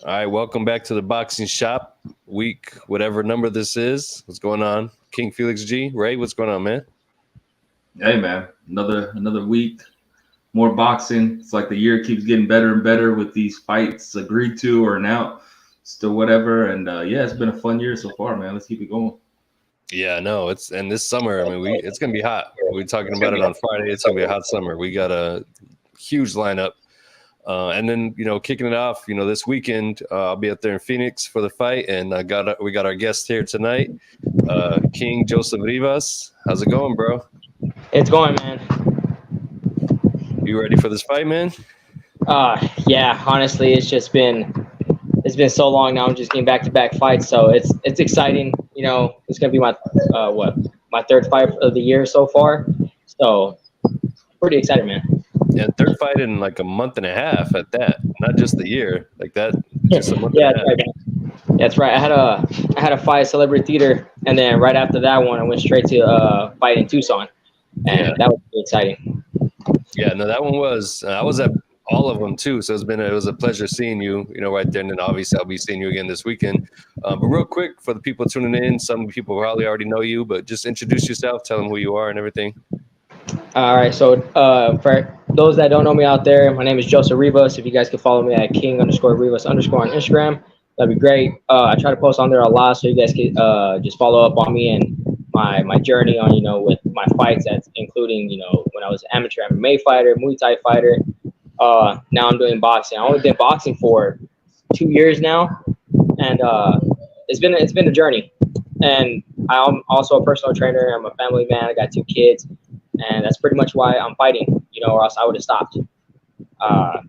All right, welcome back to the Boxing Shop week, whatever number this is. What's going on? King Felix G, Ray, what's going on, man? Hey man, another week, more boxing. It's like the year keeps getting better and better with these fights agreed to or now, still whatever. And yeah, it's been a fun year so far, man. Let's keep it going. Yeah, no, it's and this summer, I mean, it's gonna be hot. We're talking about it on Friday. It's gonna be a hot summer. We got a huge lineup. And then, kicking it off, this weekend, I'll be out there in Phoenix for the fight. And we got our guest here tonight, King Joseph Rivas. How's it going, bro? It's going, man. You ready for this fight, man? Yeah, honestly, it's been so long now. I'm just getting back-to-back fights. So it's exciting. It's going to be my third fight of the year so far. So pretty excited, man. Yeah, third fight in like a month and a half at that, not just the year like that. Just a month yeah, and a half. Right. That's right. I had a fight at Celebrity Theater, and then right after that one, I went straight to fight in Tucson, and that was pretty exciting. Yeah, no, that one was. I was at all of them too, so it was a pleasure seeing you. Right there, and then obviously I'll be seeing you again this weekend. But real quick for the people tuning in, some people probably already know you, but just introduce yourself, tell them who you are and everything. All right, so for those that don't know me out there, my name is Joseph Rivas. If you guys could follow me at King_Rivas_ on Instagram, that'd be great. I try to post on there a lot, so you guys could just follow up on me and my journey on, with my fights, that's including, when I was an amateur MMA fighter, Muay Thai fighter. Now I'm doing boxing. I've only been boxing for 2 years now, and it's been a journey. And I'm also a personal trainer. I'm a family man. I got 2 kids. And that's pretty much why I'm fighting, or else I would have stopped. I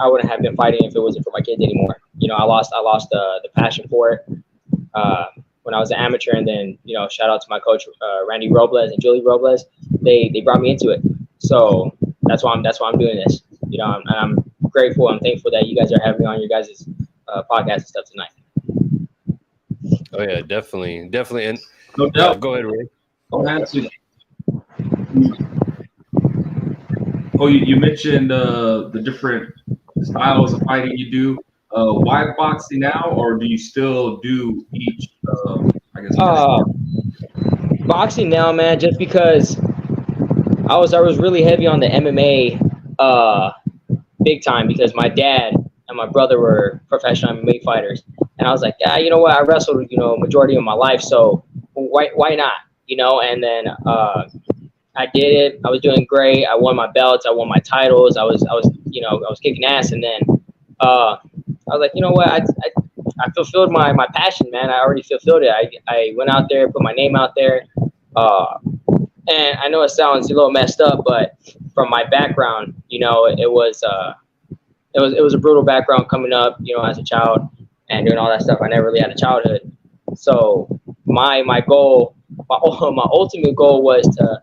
wouldn't have been fighting if it wasn't for my kids anymore. I lost the passion for it when I was an amateur. And then, shout out to my coach, Randy Robles and Julie Robles. They brought me into it. So that's why I'm doing this. And I'm grateful. I'm thankful that you guys are having me on your guys' podcast and stuff tonight. Oh yeah, definitely. And No doubt. Go ahead, Ray. I'll answer. Oh, you mentioned the different styles of fighting you do. Why boxing now, or do you still do each? Boxing now, man. Just because I was really heavy on the MMA, big time, because my dad and my brother were professional MMA fighters, and I was like, you know what? I wrestled, majority of my life, so why not? And then I did it. I was doing great. I won my belts. I won my titles. I was kicking ass. And then I was like, you know what? I fulfilled my passion, man. I already fulfilled it. I went out there, put my name out there. And I know it sounds a little messed up, but from my background, it was a brutal background coming up, as a child and doing all that stuff. I never really had a childhood. So my goal, my ultimate goal was to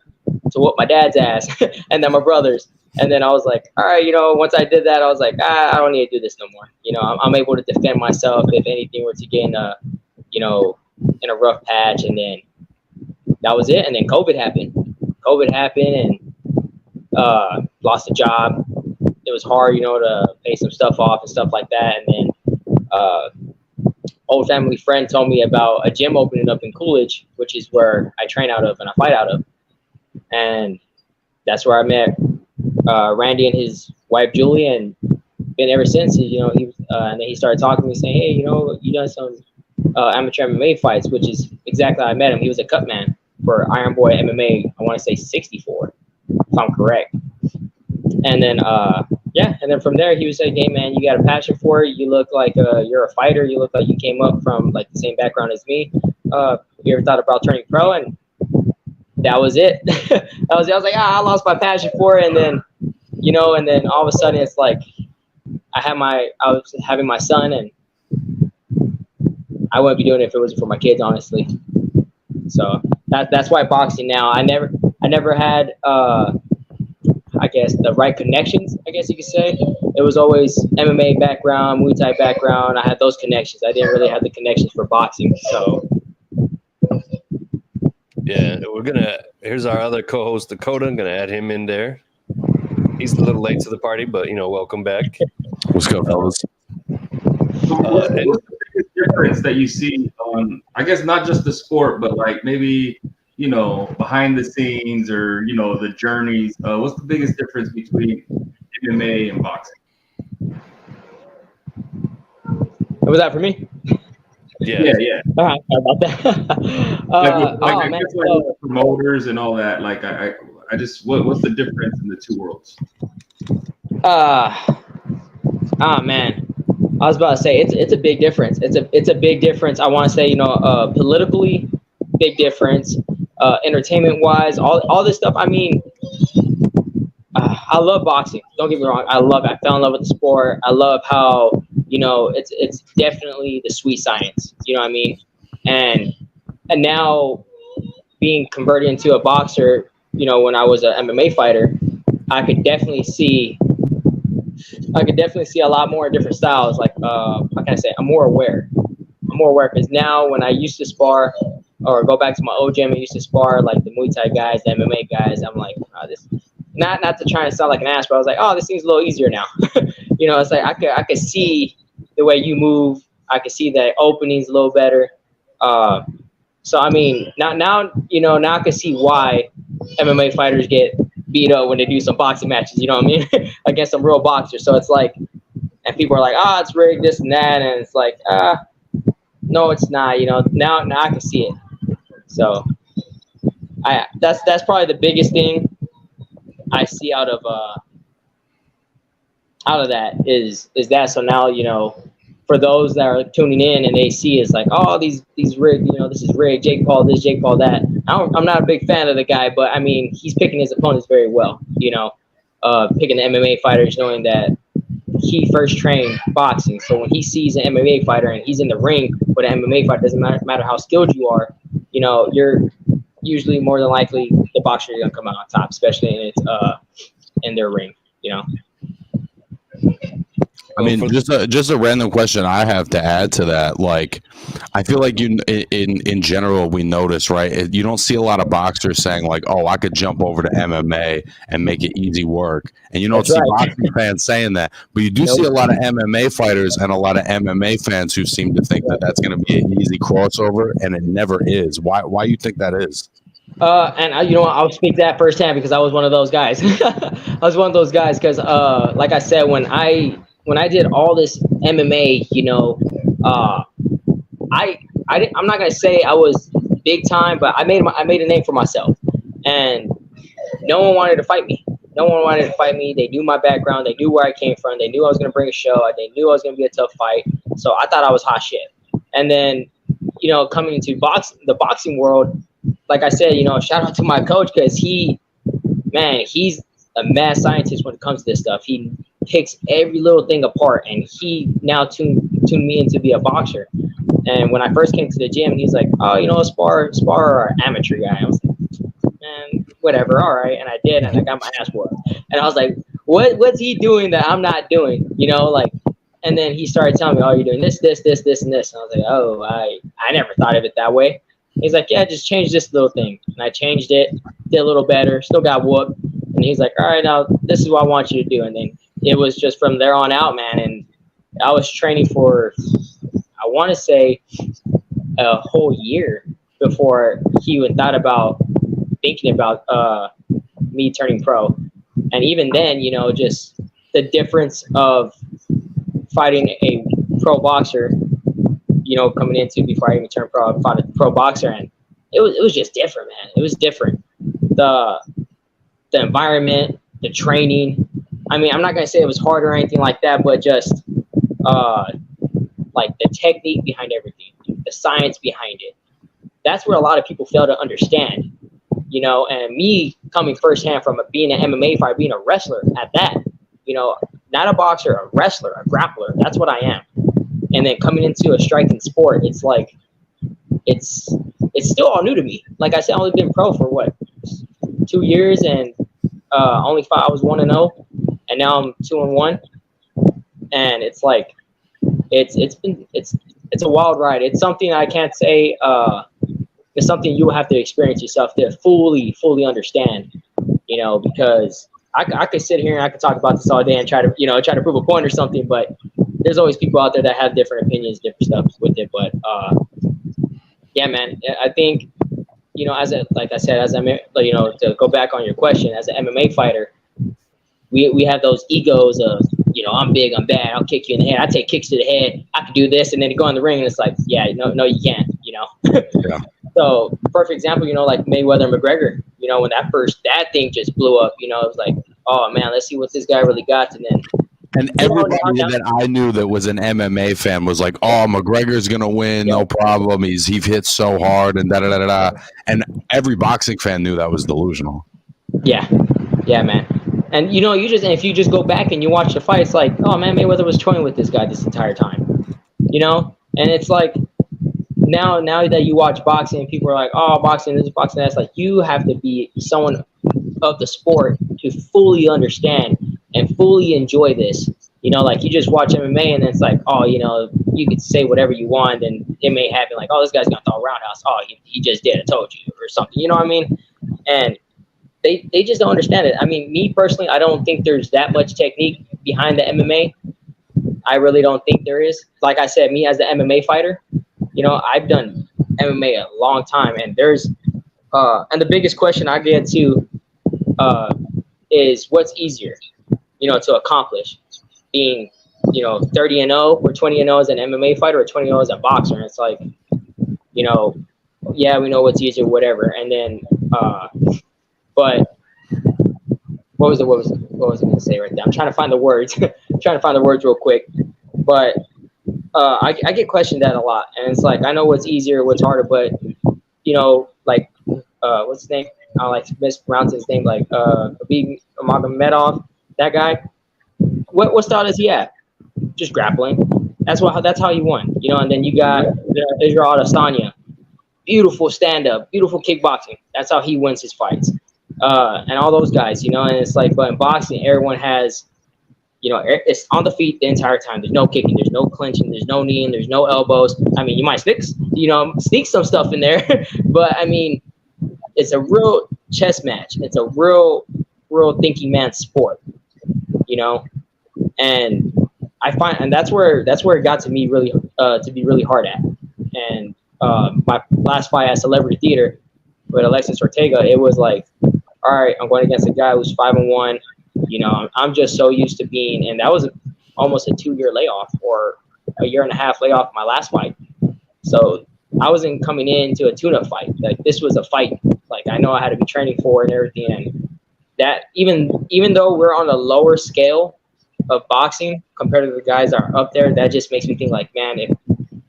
whoop my dad's ass and then my brother's. And then I was like, all right, once I did that, I was like, I don't need to do this no more. I'm able to defend myself if anything were to get in a rough patch. And then that was it. And then COVID happened and lost a job. It was hard, to pay some stuff off and stuff like that. And then old family friend told me about a gym opening up in Coolidge, which is where I train out of and I fight out of. And that's where I met Randy and his wife Julie, and been ever since. He and then he started talking to me, saying, "Hey, you done some amateur MMA fights," which is exactly how I met him. He was a cut man for Iron Boy MMA. I want to say 64, if I'm correct. And then and then from there he was like, "Hey man, you got a passion for it. You look like you're a fighter. You look like you came up from like the same background as me. You ever thought about turning pro?" And that was it. That was it. I was like, I lost my passion for it. And then, and then all of a sudden it's like, I was having my son, and I wouldn't be doing it if it wasn't for my kids, honestly. So that's why boxing now. I never had, I guess, the right connections, I guess you could say. It was always MMA background, Muay Thai background. I had those connections. I didn't really have the connections for boxing. So yeah, here's our other co-host, Dakota. I'm going to add him in there. He's a little late to the party, but, welcome back. What's up, fellas? What's the biggest difference that you see on, I guess, not just the sport, but like maybe, behind the scenes or, the journeys? What's the biggest difference between MMA and boxing? Was that for me? Yeah. All right, sorry about that. With promoters and all that. Like, I just, what's the difference in the two worlds? Man, I was about to say it's a big difference. It's a big difference. I want to say, politically, big difference. Entertainment wise, all this stuff. I mean, I love boxing. Don't get me wrong. I love it. I fell in love with the sport. I love how, it's definitely the sweet science. You know what I mean? And now being converted into a boxer, when I was an MMA fighter, I could definitely see a lot more different styles. Like, how can I say? I'm more aware because now when I used to spar or go back to my old gym, I used to spar like the Muay Thai guys, the MMA guys. I'm like, this. Not to try and sound like an ass, but I was like, oh, this seems a little easier now. It's like I could see the way you move. I could see the openings a little better. So I mean, now I can see why MMA fighters get beat up when they do some boxing matches. You know what I mean? Against some real boxers. So it's like, and people are like, it's rigged, this and that, and it's like, no, it's not. Now I can see it. So that's probably the biggest thing I see out of that is that. So now, for those that are tuning in and they see it's like, oh, these rigged, this is rigged, Jake Paul this, Jake Paul that. I'm not a big fan of the guy, but I mean, he's picking his opponents very well, picking the MMA fighters, knowing that he first trained boxing. So when he sees an MMA fighter and he's in the ring with an MMA fighter, doesn't matter how skilled you are, you're usually more than likely the boxer is going to come out on top, especially in their ring, I mean, just a random question I have to add to that. Like, I feel like in general, we notice, right? You don't see a lot of boxers saying like, "Oh, I could jump over to MMA and make it easy work," and you don't see boxing fans saying that. But you do see a lot of MMA fighters and a lot of MMA fans who seem to think that that's going to be an easy crossover, and it never is. Why you think that is? And I'll speak to that firsthand because I was one of those guys. I was one of those guys because, like I said, when I did all this MMA, I'm not gonna say I was big time, but I made a name for myself, and no one wanted to fight me. They knew my background. They knew where I came from. They knew I was gonna bring a show. They knew I was gonna be a tough fight. So I thought I was hot shit. And then, coming into the boxing world, like I said, shout out to my coach because he's a mad scientist when it comes to this stuff. He picks every little thing apart, and he now tuned me in to be a boxer. And when I first came to the gym, he's like, "Oh, spar or amateur guy." I was like, "Man, whatever, all right." And I did, and I got my ass whooped. And I was like, "What's he doing that I'm not doing?" And then he started telling me, "Oh, you're doing this, and this." And I was like, "Oh, I never thought of it that way." He's like, "Yeah, just change this little thing." And I changed it, did a little better, still got whooped. And he's like, "All right, now this is what I want you to do." And then it was just from there on out, man. And I was training for, I want to say, a whole year before he even thought about thinking about me turning pro. And even then, just the difference of fighting a pro boxer, coming into before I even turned pro, I fought a pro boxer, and it was just different, man. It was different. The environment, the training. I mean, I'm not gonna say it was hard or anything like that, but just like the technique behind everything, the science behind it. That's where a lot of people fail to understand, and me coming firsthand from being an MMA fighter, being a wrestler at that, not a boxer, a wrestler, a grappler. That's what I am. And then coming into a striking sport, it's like, it's still all new to me. Like I said, I've only been pro for 2 years, and only fought. I was 1-0, and now I'm 2-1. And it's like, it's a wild ride. It's something I can't say. It's something you will have to experience yourself to fully understand. Because I could sit here and I could talk about this all day and try to prove a point or something, but there's always people out there that have different opinions, different stuff with it. But yeah, man, I think, you know, like I said, you know, to go back on your question, as an MMA fighter, we have those egos of, you know, I'm big, I'm bad, I'll kick you in the head, I take kicks to the head, I can do this, and then you go in the ring and it's like, yeah, no, you can't, you know. Yeah. So, perfect example, you know, like Mayweather and McGregor, you know, when that thing just blew up, you know, it was like, oh man, let's see what this guy really got, and then. And everybody that I knew that was an MMA fan was like, "Oh, McGregor's gonna win, no problem. He hits so hard and da da da da." And every boxing fan knew that was delusional. Yeah, man. And you know, if you just go back and you watch the fight, it's like, oh man, Mayweather was toying with this guy this entire time, you know. And it's like now that you watch boxing, people are like, oh, boxing this, boxing that. It's like you have to be someone of the sport to fully understand and fully enjoy this. You know, like you just watch MMA and it's like, oh, you know, you could say whatever you want and it may happen like, oh, this guy's gonna throw a roundhouse. Oh, he just did, I told you, or something. You know what I mean? And they just don't understand it. I mean, me personally, I don't think there's that much technique behind the MMA. I really don't think there is. Like I said, me as the MMA fighter, you know, I've done MMA a long time, and there's and the biggest question I get to is what's easier, you know, to accomplish, being, you know, 30-0 or 20-0 as an MMA fighter or 20-0 as a boxer. And it's like, you know, yeah, we know what's easier, whatever. And then, but what was I going to say right there? I'm trying to find the words, real quick. But I get questioned that a lot, and it's like, I know what's easier, what's harder, but you know, like what's his name? I like mispronounce his name, like Khabib Nurmagomedov, that guy. What style does he have? Just grappling. That's how he won, you know. And then you got Israel Adesanya, beautiful stand-up, beautiful kickboxing. That's how he wins his fights. And all those guys, you know. And it's like, but in boxing, everyone has, you know, it's on the feet the entire time. There's no kicking, there's no clinching, there's no kneeing, there's no elbows. I mean, you might sneak some stuff in there, but I mean, it's a real chess match. It's a real thinking man's sport, you know. And I find, and that's where it got to me really to be really hard at. And my last fight at Celebrity Theater with Alexis Ortega, it was like, all right, I'm going against a guy who's 5-1. You know, I'm just so used to being, and that was almost a 2-year layoff or a 1.5 year layoff my last fight. So I wasn't coming into a tune-up fight. Like, this was a fight. Like, I know I had to be training for and everything. And that, even though we're on a lower scale of boxing compared to the guys that are up there, that just makes me think like, man, if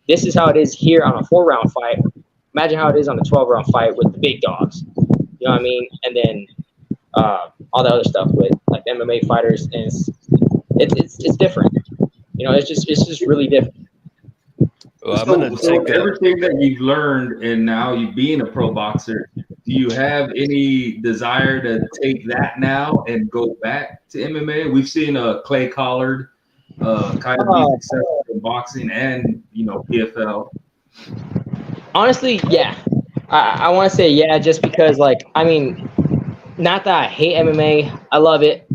this is how it is here on a 4-round fight, imagine how it is on a 12-round fight with the big dogs. You know what I mean? And then all the other stuff with like MMA fighters, and it's different. You know, it's just really different. Well, everything that you've learned and now you being a pro boxer, do you have any desire to take that now and go back to MMA? We've seen Clay Collard kind of be successful in boxing and, you know, PFL. Honestly, yeah. I want to say yeah, just because, like, I mean, not that I hate MMA. I love it.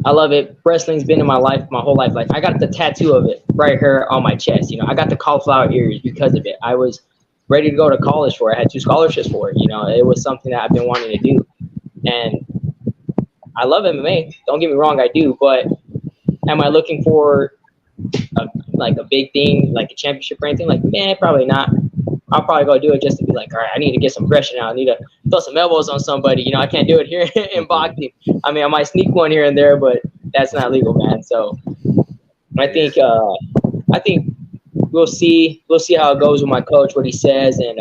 Wrestling's been in my life, my whole life. Like, I got the tattoo of it right here on my chest. You know, I got the cauliflower ears because of it. I was ready to go to college for it. I had 2 scholarships for it. You know, it was something that I've been wanting to do. And I love MMA. Don't get me wrong, I do. But am I looking for a big thing, like a championship or anything? Like, man, probably not. I'll probably go do it just to be like, all right, I need to get some aggression out. I need to throw some elbows on somebody. You know, I can't do it here in boxing. I mean, I might sneak one here and there, but that's not legal, man. So I think we'll see how it goes with my coach, what he says, and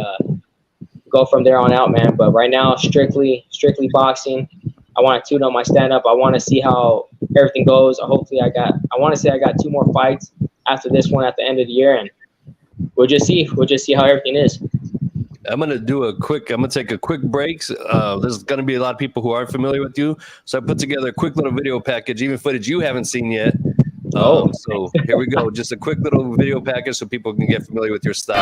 go from there on out, man. But right now, strictly boxing. I want to tune up my stand-up. I want to see how everything goes. Hopefully, I want to say I got 2 more fights after this one at the end of the year, and we'll just see how everything is. I'm gonna take a quick break. There's gonna be a lot of people who aren't familiar with you, so I put together a quick little video package, even footage you haven't seen yet. So here we go, just a quick little video package so people can get familiar with your style.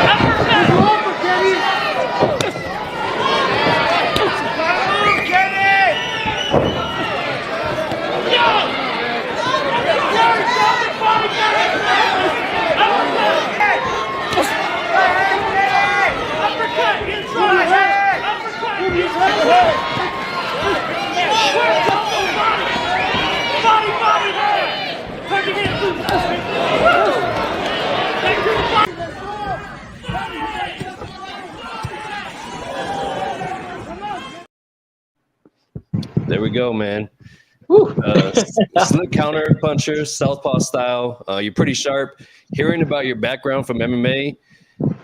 go, man. Whew. Slick counter puncher, southpaw style. You're pretty sharp. Hearing about your background from MMA,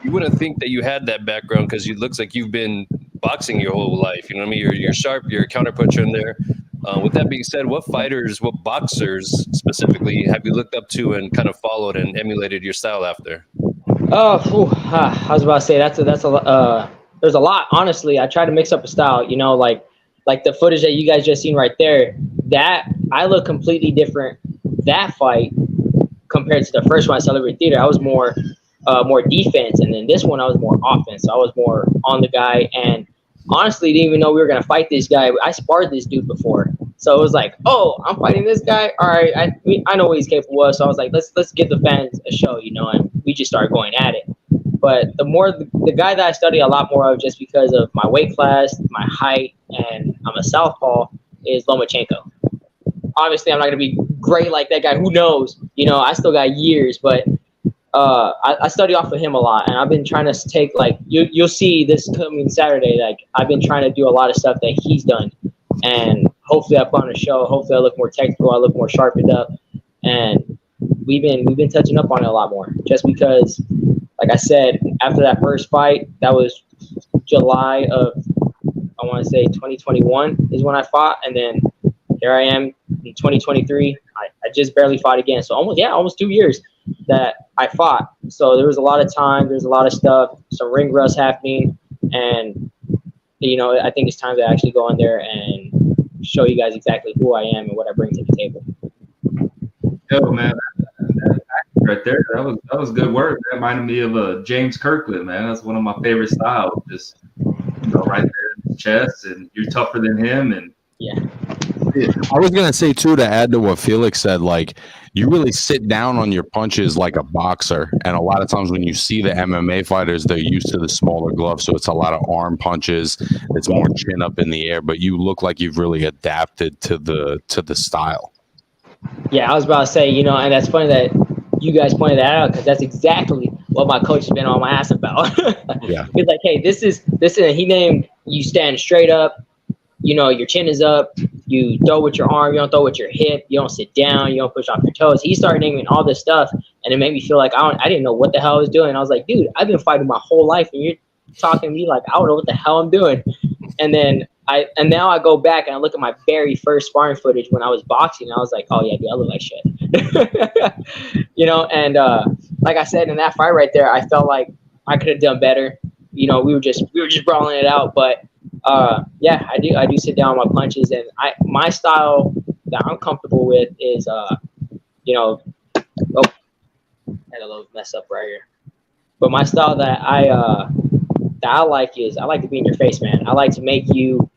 you wouldn't think that you had that background because it looks like you've been boxing your whole life. You know what I mean? You're sharp. You're a counter puncher in there. With that being said, what fighters, what boxers specifically have you looked up to and kind of followed and emulated your style after? I was about to say that's a there's a lot. Honestly, I try to mix up a style. You know, like the footage that you guys just seen right there. That I look completely different that fight compared to the first one at Celebrity Theater. I was more defense, and then this one I was more offense. So I was more on the guy, and honestly didn't even know we were gonna fight this guy. I sparred this dude before, so it was like, oh, I'm fighting this guy. All right, I know what he's capable of. So I was like, let's give the fans a show, you know. And we just started going at it. But the guy that I study a lot more of, just because of my weight class, my height, and I'm a southpaw, is Lomachenko. Obviously, I'm not gonna be great like that guy. Who knows? You know, I still got years, but I study off of him a lot, and I've been trying to take, like, you'll see this coming Saturday. Like, I've been trying to do a lot of stuff that he's done, and hopefully I put on a show. Hopefully I look more technical. I look more sharpened up, and we've been touching up on it a lot more. Just because, like I said, after that first fight, that was July of, I want to say 2021 is when I fought, and then here I am in 2023. I just barely fought again, so almost 2 years that I fought. So there was a lot of time, there's a lot of stuff, some ring rust happening, and you know, I think it's time to actually go in there and show you guys exactly who I am and what I bring to the table. Yo, man, that right there, that was good work. That reminded me of James Kirkland, man. That's one of my favorite styles. Just, you know, right there in his chest, and you're tougher than him, and yeah. I was gonna say too, to add to what Felix said, like, you really sit down on your punches like a boxer, and a lot of times when you see the MMA fighters, they're used to the smaller gloves, so it's a lot of arm punches. It's more chin up in the air, but you look like you've really adapted to the style. Yeah, I was about to say, you know, and that's funny that you guys pointed that out, because that's exactly what my coach has been on my ass about. Yeah, he's like, hey, this is he named you stand straight up. You know, your chin is up, you throw with your arm, you don't throw with your hip, you don't sit down, you don't push off your toes. He started naming all this stuff, and it made me feel like I didn't know what the hell I was doing. I was like, dude, I've been fighting my whole life, and you're talking to me like I don't know what the hell I'm doing. And then now I go back and I look at my very first sparring footage when I was boxing, and I was like, oh yeah, dude, I look like shit. You know, and like I said, in that fight right there, I felt like I could have done better. You know, we were just brawling it out, but yeah, I do sit down on my punches, and my style that I'm comfortable with is you know, oh, had a little mess up right here. But my style that I like is I like to be in your face, man. I like to make you,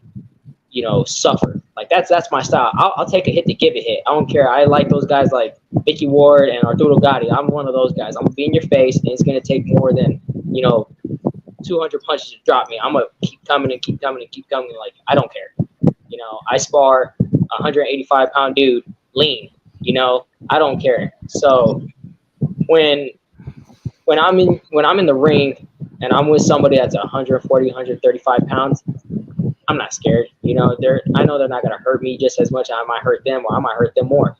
you know, suffer. Like that's my style. I'll take a hit to give a hit. I don't care. I like those guys like Vicky Ward and Arturo Gatti. I'm one of those guys. I'm gonna be in your face, and it's gonna take more than, you know, 200 punches to drop me. I'm gonna keep coming and keep coming and keep coming. Like, I don't care. You know, I spar a 185-pound dude lean. You know, I don't care. So when I'm in the ring and I'm with somebody that's 140, 135 pounds, I'm not scared. You know, I know they're not gonna hurt me just as much as I might hurt them, or I might hurt them more.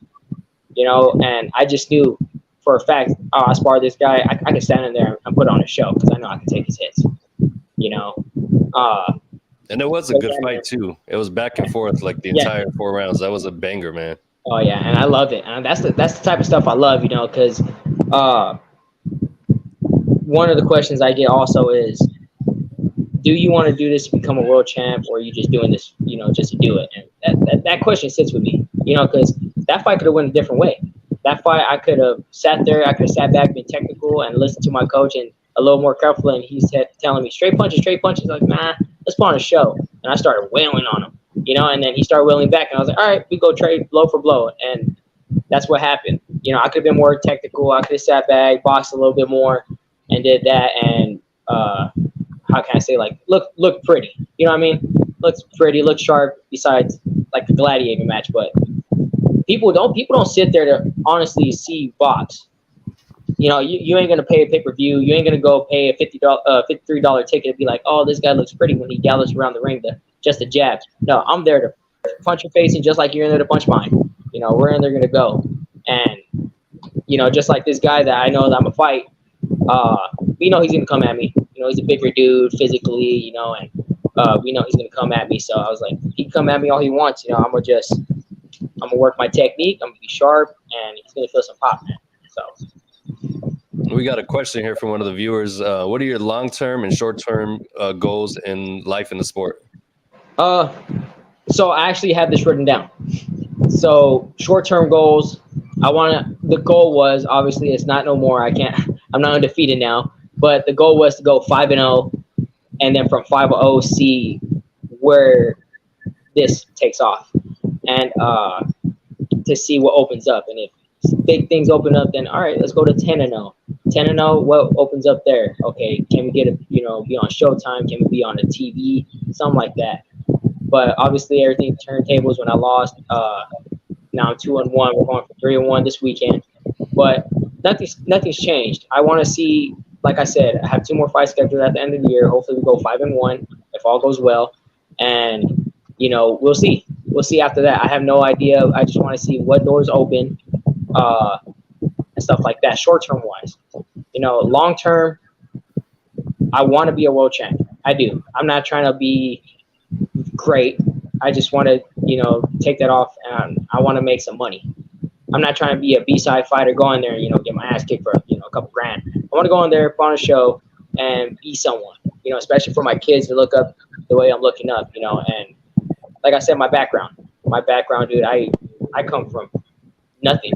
You know, and I just knew for a fact, oh, I sparred this guy, I can stand in there and put on a show because I know I can take his hits. You know, and it was a good fight too. It was back and forth like the entire 4 rounds. That was a banger, man. Oh yeah, and I love it, and that's the type of stuff I love. You know, because one of the questions I get also is, do you want to do this to become a world champ, or are you just doing this, you know, just to do it? And that question sits with me, you know, because that fight could have went a different way. That fight, I could have sat there, I could have sat back, been technical, and listened to my coach and a little more careful. And he said, telling me straight punches. Like, nah, let's put on a show. And I started wailing on him, you know. And then he started wailing back, and I was like, all right, we go trade blow for blow. And that's what happened. You know, I could have been more technical. I could have sat back, boxed a little bit more, and did that. And how can I say, like, look pretty. You know what I mean? Looks pretty, looks sharp. Besides, like, the gladiator match, but. People don't sit there to honestly see box. You know, you ain't gonna pay a pay-per-view. You ain't gonna go pay a $53 ticket and be like, oh, this guy looks pretty when he gallops around the ring, just the jabs. No, I'm there to punch your face, and just like you're in there to punch mine. You know, we're in there gonna go, and you know, just like this guy that I know that I'm gonna fight. We know he's gonna come at me. You know, he's a bigger dude physically. You know, and we know he's gonna come at me. So I was like, he can come at me all he wants. You know, I'm gonna work my technique. I'm gonna be sharp, and he's gonna feel some pop, man. So. We got a question here from one of the viewers. What are your long-term and short-term goals in life in the sport? So I actually have this written down. So short-term goals, the goal was, obviously it's not no more. I'm not undefeated now, but the goal was to go 5-0, and then from 5-0 see where this takes off, and to see what opens up. And if big things open up, then all right, let's go to 10-0. 10-0, what opens up there? Okay, can we get be on Showtime? Can we be on the TV? Something like that. But obviously everything turntables when I lost. Now I'm 2-1. We're going for 3-1 this weekend. But nothing's changed. I want to see, like I said, I have 2 more fights scheduled at the end of the year. Hopefully we go 5-1 if all goes well. And we'll see. We'll see after that. I have no idea. I just want to see what doors open. And stuff like that, short-term wise. Long-term, I want to be a world champion. I do. I'm not trying to be great. I just want to, take that off, and I want to make some money. I'm not trying to be a B-side fighter, go in there and, get my ass kicked for, a couple grand. I want to go in there, put on a show, and be someone, especially for my kids to look up the way I'm looking up, and like I said, my background, dude, I come from nothing.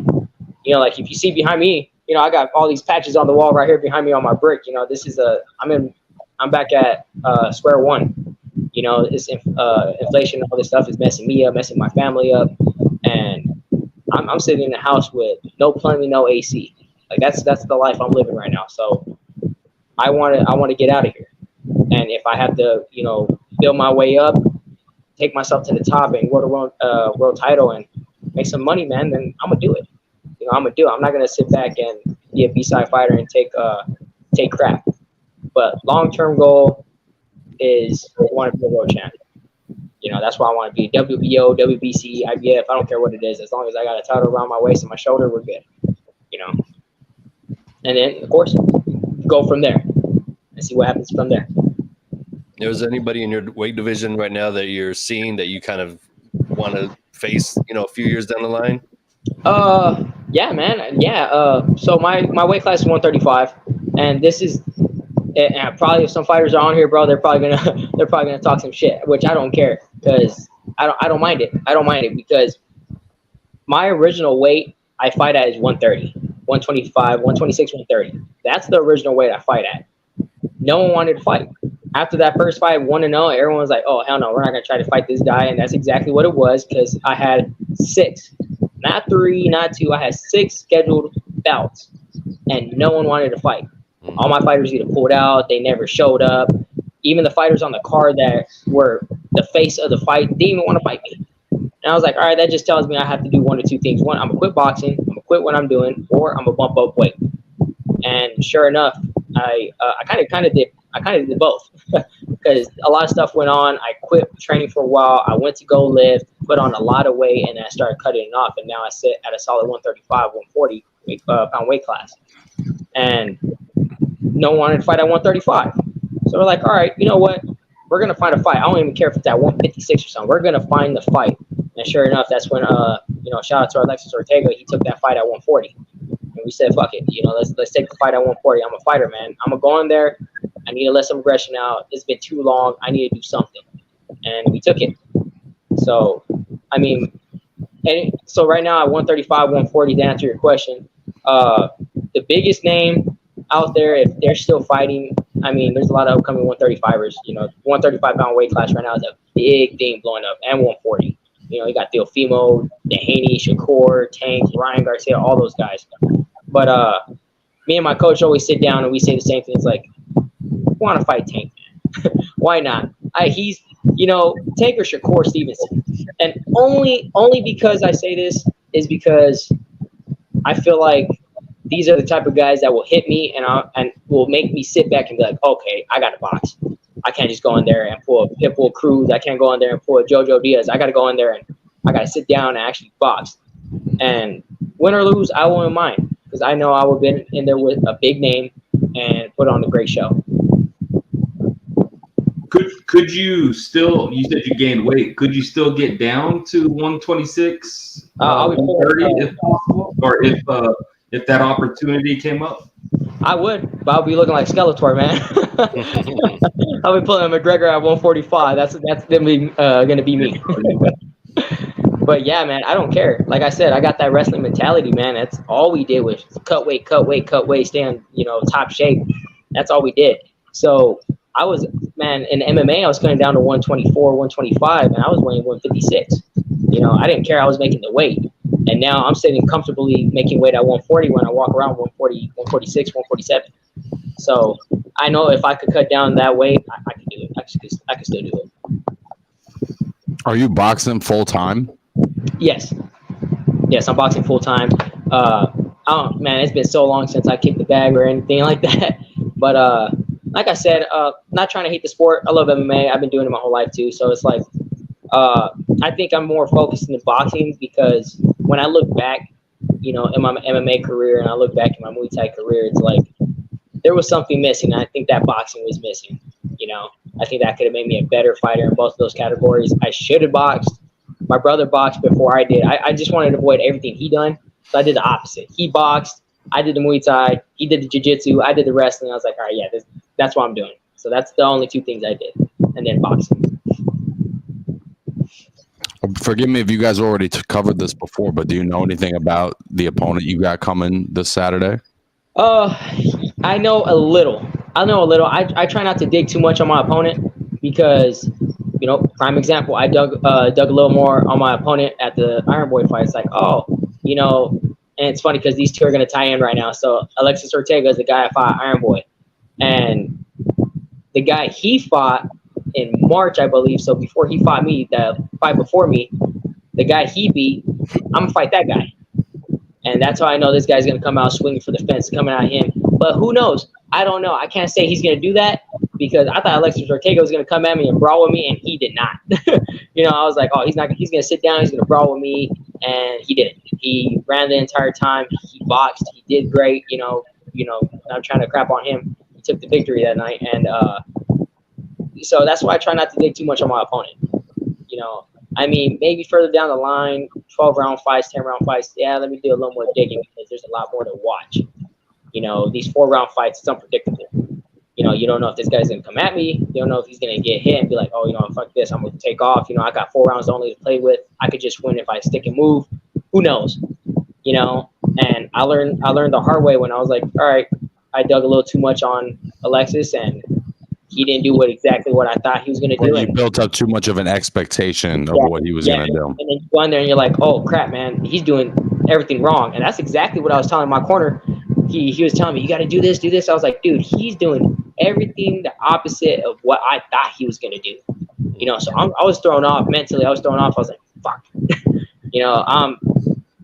Like if you see behind me, I got all these patches on the wall right here behind me on my brick. This is I'm back at square one. This inflation, all this stuff is messing me up, messing my family up, and I'm sitting in the house with no plumbing, no AC. Like that's the life I'm living right now. So I want to get out of here, and if I have to, build my way up, take myself to the top, and go to world title and make some money, man, then I'm gonna do it. I'm gonna do it. I'm not gonna sit back and be a B-side fighter and take crap. But long-term goal is I want to be a world champion. That's why I want to be WBO, WBC, IBF. I don't care what it is. As long as I got a title around my waist and my shoulder, we're good. And then of course go from there and see what happens from there. Is there anybody in your weight division right now that you're seeing that you kind of want to face, a few years down the line? Yeah, man. Yeah. So my weight class is 135, and this is, and probably if some fighters are on here, bro, they're probably gonna talk some shit, which I don't care, because I don't mind it. I don't mind it because my original weight I fight at is 130, 125, 126, 130. That's the original weight I fight at. No one wanted to fight. After that first fight, 1-0, everyone was like, oh, hell no, we're not going to try to fight this guy. And that's exactly what it was, because I had 6, not 3, not 2. I had 6 scheduled bouts, and no one wanted to fight. All my fighters either pulled out, they never showed up. Even the fighters on the card that were the face of the fight didn't even want to fight me. And I was like, all right, that just tells me I have to do 1 or 2 things. One, I'm going to quit boxing, I'm going to quit what I'm doing, or I'm going to bump up weight. And sure enough, I kind of did both, because a lot of stuff went on. I quit training for a while. I went to go lift, put on a lot of weight, and I started cutting it off. And now I sit at a solid 135, 140 pound weight class. And no one wanted to fight at 135. So we're like, all right, you know what? We're going to find a fight. I don't even care if it's at 156 or something. We're going to find the fight. And sure enough, that's when, shout out to Alexis Ortega. He took that fight at 140. And we said, fuck it. Let's take the fight at 140. I'm a fighter, man. I'm going to go in there. I need to let some aggression out. It's been too long. I need to do something. And we took it. So, so right now at 135, 140, to answer your question, the biggest name out there, if they're still fighting, there's a lot of upcoming 135ers. 135 pound weight class right now is a big thing blowing up, and 140. You got Teofimo, Dehaney, Shakur, Tank, Ryan Garcia, all those guys. But me and my coach always sit down and we say the same thing. It's like, want to fight Tank, man. Why not? He's, Tank or Shakur Stevenson. And only because I say this is because I feel like these are the type of guys that will hit me and will make me sit back and be like, okay, I got to box. I can't just go in there and pull a Pitbull Cruz. I can't go in there and pull a JoJo Diaz. I got to go in there and I got to sit down and actually box. And win or lose, I won't mind because I know I would have been in there with a big name and put on a great show. Could you still? You said you gained weight. Could you still get down to 126, 130 if possible, or if that opportunity came up? I would, but I'll be looking like Skeletor, man. I'll be pulling McGregor at 145. That's gonna be me. But yeah, man, I don't care. Like I said, I got that wrestling mentality, man. That's all we did was cut weight, stay on, top shape. That's all we did. So I was, man, in MMA, I was cutting down to 124, 125, and I was weighing 156. I didn't care. I was making the weight. And now I'm sitting comfortably making weight at 140 when I walk around 140, 146, 147. So I know if I could cut down that weight, I could do it. I could still do it. Are you boxing full time? Yes, I'm boxing full time. Man, it's been so long since I kicked the bag or anything like that. But like I said, not trying to hate the sport. I love MMA. I've been doing it my whole life too. So it's like, I think I'm more focused in the boxing because when I look back, in my MMA career and I look back in my Muay Thai career, it's like there was something missing. And I think that boxing was missing. I think that could have made me a better fighter in both of those categories. I should have boxed. My brother boxed before I did. I just wanted to avoid everything he done. So I did the opposite. He boxed. I did the Muay Thai. He did the Jiu-Jitsu. I did the wrestling. I was like, all right, yeah, that's what I'm doing. So that's the only two things I did. And then boxing. Forgive me if you guys already covered this before, but do you know anything about the opponent you got coming this Saturday? I know a little. I try not to dig too much on my opponent because, prime example, I dug a little more on my opponent at the Iron Boy fight. It's like, and it's funny because these two are going to tie in right now. So Alexis Ortega is the guy I fought Iron Boy. And the guy he fought in March, I believe. So before he fought me, the fight before me, the guy he beat, I'm going to fight that guy. And that's how I know this guy's going to come out swinging for the fence, coming at him. But who knows? I don't know. I can't say he's going to do that because I thought Alexis Ortega was going to come at me and brawl with me, and he did not. I was like, he's going to sit down, he's going to brawl with me, and he didn't. He ran the entire time. He boxed. He did great. I'm trying to crap on him. He took the victory that night, and so that's why I try not to dig too much on my opponent. Maybe further down the line, 12-round fights, 10-round fights, yeah, let me do a little more digging because there's a lot more to watch. These 4-round fights, it's unpredictable. You don't know if this guy's going to come at me. You don't know if he's going to get hit and be like, fuck this, I'm going to take off. I got 4 rounds only to play with. I could just win if I stick and move. Who knows? And I learned the hard way when I was like, all right, I dug a little too much on Alexis and he didn't do exactly what I thought he was going to do. You built up too much of an expectation of what he was going to do. And then you go in there and you're like, oh, crap, man, he's doing everything wrong. And that's exactly what I was telling my corner. He was telling me, you got to do this, do this. I was like, dude, he's doing everything the opposite of what I thought he was going to do. So I was thrown off mentally. I was thrown off. I was like, fuck.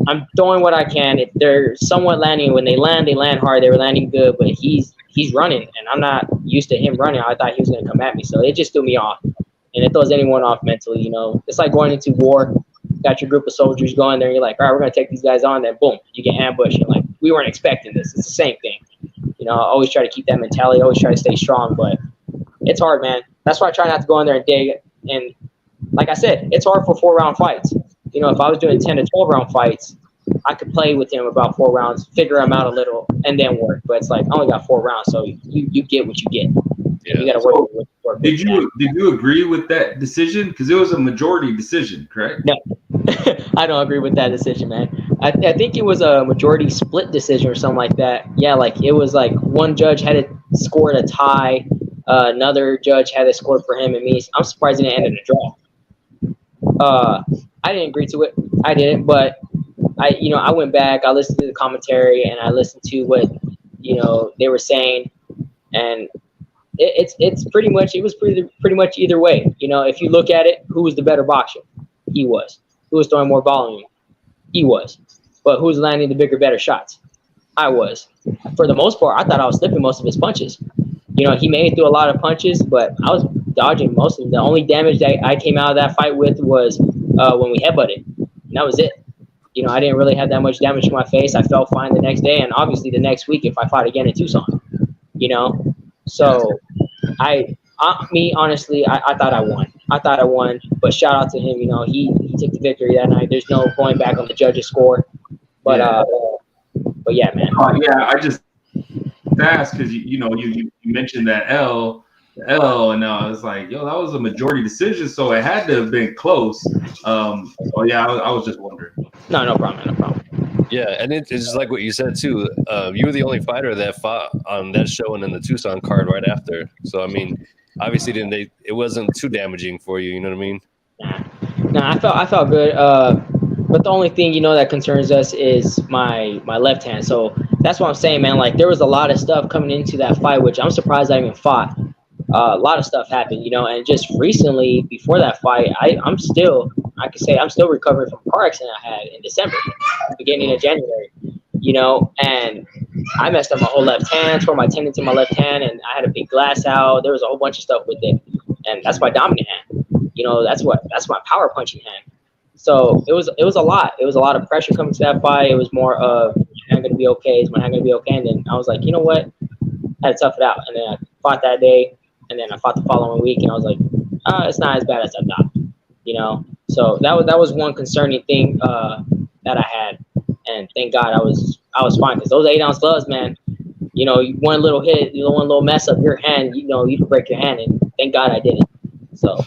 I'm doing what I can. If they're somewhat landing, when they land hard. They were landing good, but he's running, and I'm not used to him running. I thought he was going to come at me, so it just threw me off. And it throws anyone off mentally. It's like going into war. Got your group of soldiers going there, and you're like, all right, we're going to take these guys on. Then boom, you get ambushed. You're like, we weren't expecting this. It's the same thing. I always try to keep that mentality. I always try to stay strong, but it's hard, man. That's why I try not to go in there and dig. And like I said, it's hard for 4-round fights. If I was doing 10 to 12-round fights, I could play with him about 4 rounds, figure him out a little, and then work. But it's like I only got 4 rounds, so you get what you get. Yeah. You got to work. Did you agree with that decision? Because it was a majority decision, correct? No, I don't agree with that decision, man. I think it was a majority split decision or something like that. Yeah, like it was like one judge had it scored a tie, another judge had it scored for him and me. I'm surprised it didn't end in a draw. I didn't agree to it. I didn't, but I went back. I listened to the commentary and I listened to what they were saying, and it's pretty much pretty much either way. If you look at it, who was the better boxer? He was. Who was throwing more volume? He was. But who was landing the bigger, better shots? I was. For the most part, I thought I was slipping most of his punches. You know, he made it through a lot of punches, but I was dodging most of them. The only damage that I came out of that fight with was when we headbutted. And that was it. You know, I didn't really have that much damage to my face. I felt fine the next day, and obviously the next week if I fought again in Tucson. You know, so honestly, I thought I won. I thought I won, but shout out to him. You know, he took the victory that night. There's no going back on the judges' score. But yeah, man. Yeah, I just asked because you mentioned that the L, and I was like, yo, that was a majority decision, so it had to have been close. So yeah, I was just wondering. No problem, no problem. Yeah, and it's just like what you said too. You were the only fighter that fought on that show and in the Tucson card right after. So I mean, obviously it wasn't too damaging for you. You know what I mean? Nah, I felt good. But the only thing, you know, that concerns us is my left hand. So that's what I'm saying, man. Like, there was a lot of stuff coming into that fight, which I'm surprised I even fought. A lot of stuff happened, you know, and just recently before that fight, I'm still recovering from a car accident I had in December, beginning of January, you know, and I messed up my whole left hand, tore my tendons in my left hand, and I had a big glass out. There was a whole bunch of stuff with it, and that's my dominant hand, you know, that's my power punching hand. So it was a lot. It was a lot of pressure coming to that fight. It was more of, is my hand gonna be okay? Is my hand gonna be okay? And then I was like, you know what? I had to tough it out. And then I fought that day. And then I fought the following week, and I was like, it's not as bad as I thought, you know. So that was one concerning thing that I had, and thank God I was fine, because those 8-ounce gloves, man, you know, one little hit, you know, one little mess up your hand, you know, you could break your hand, and thank God I didn't. So.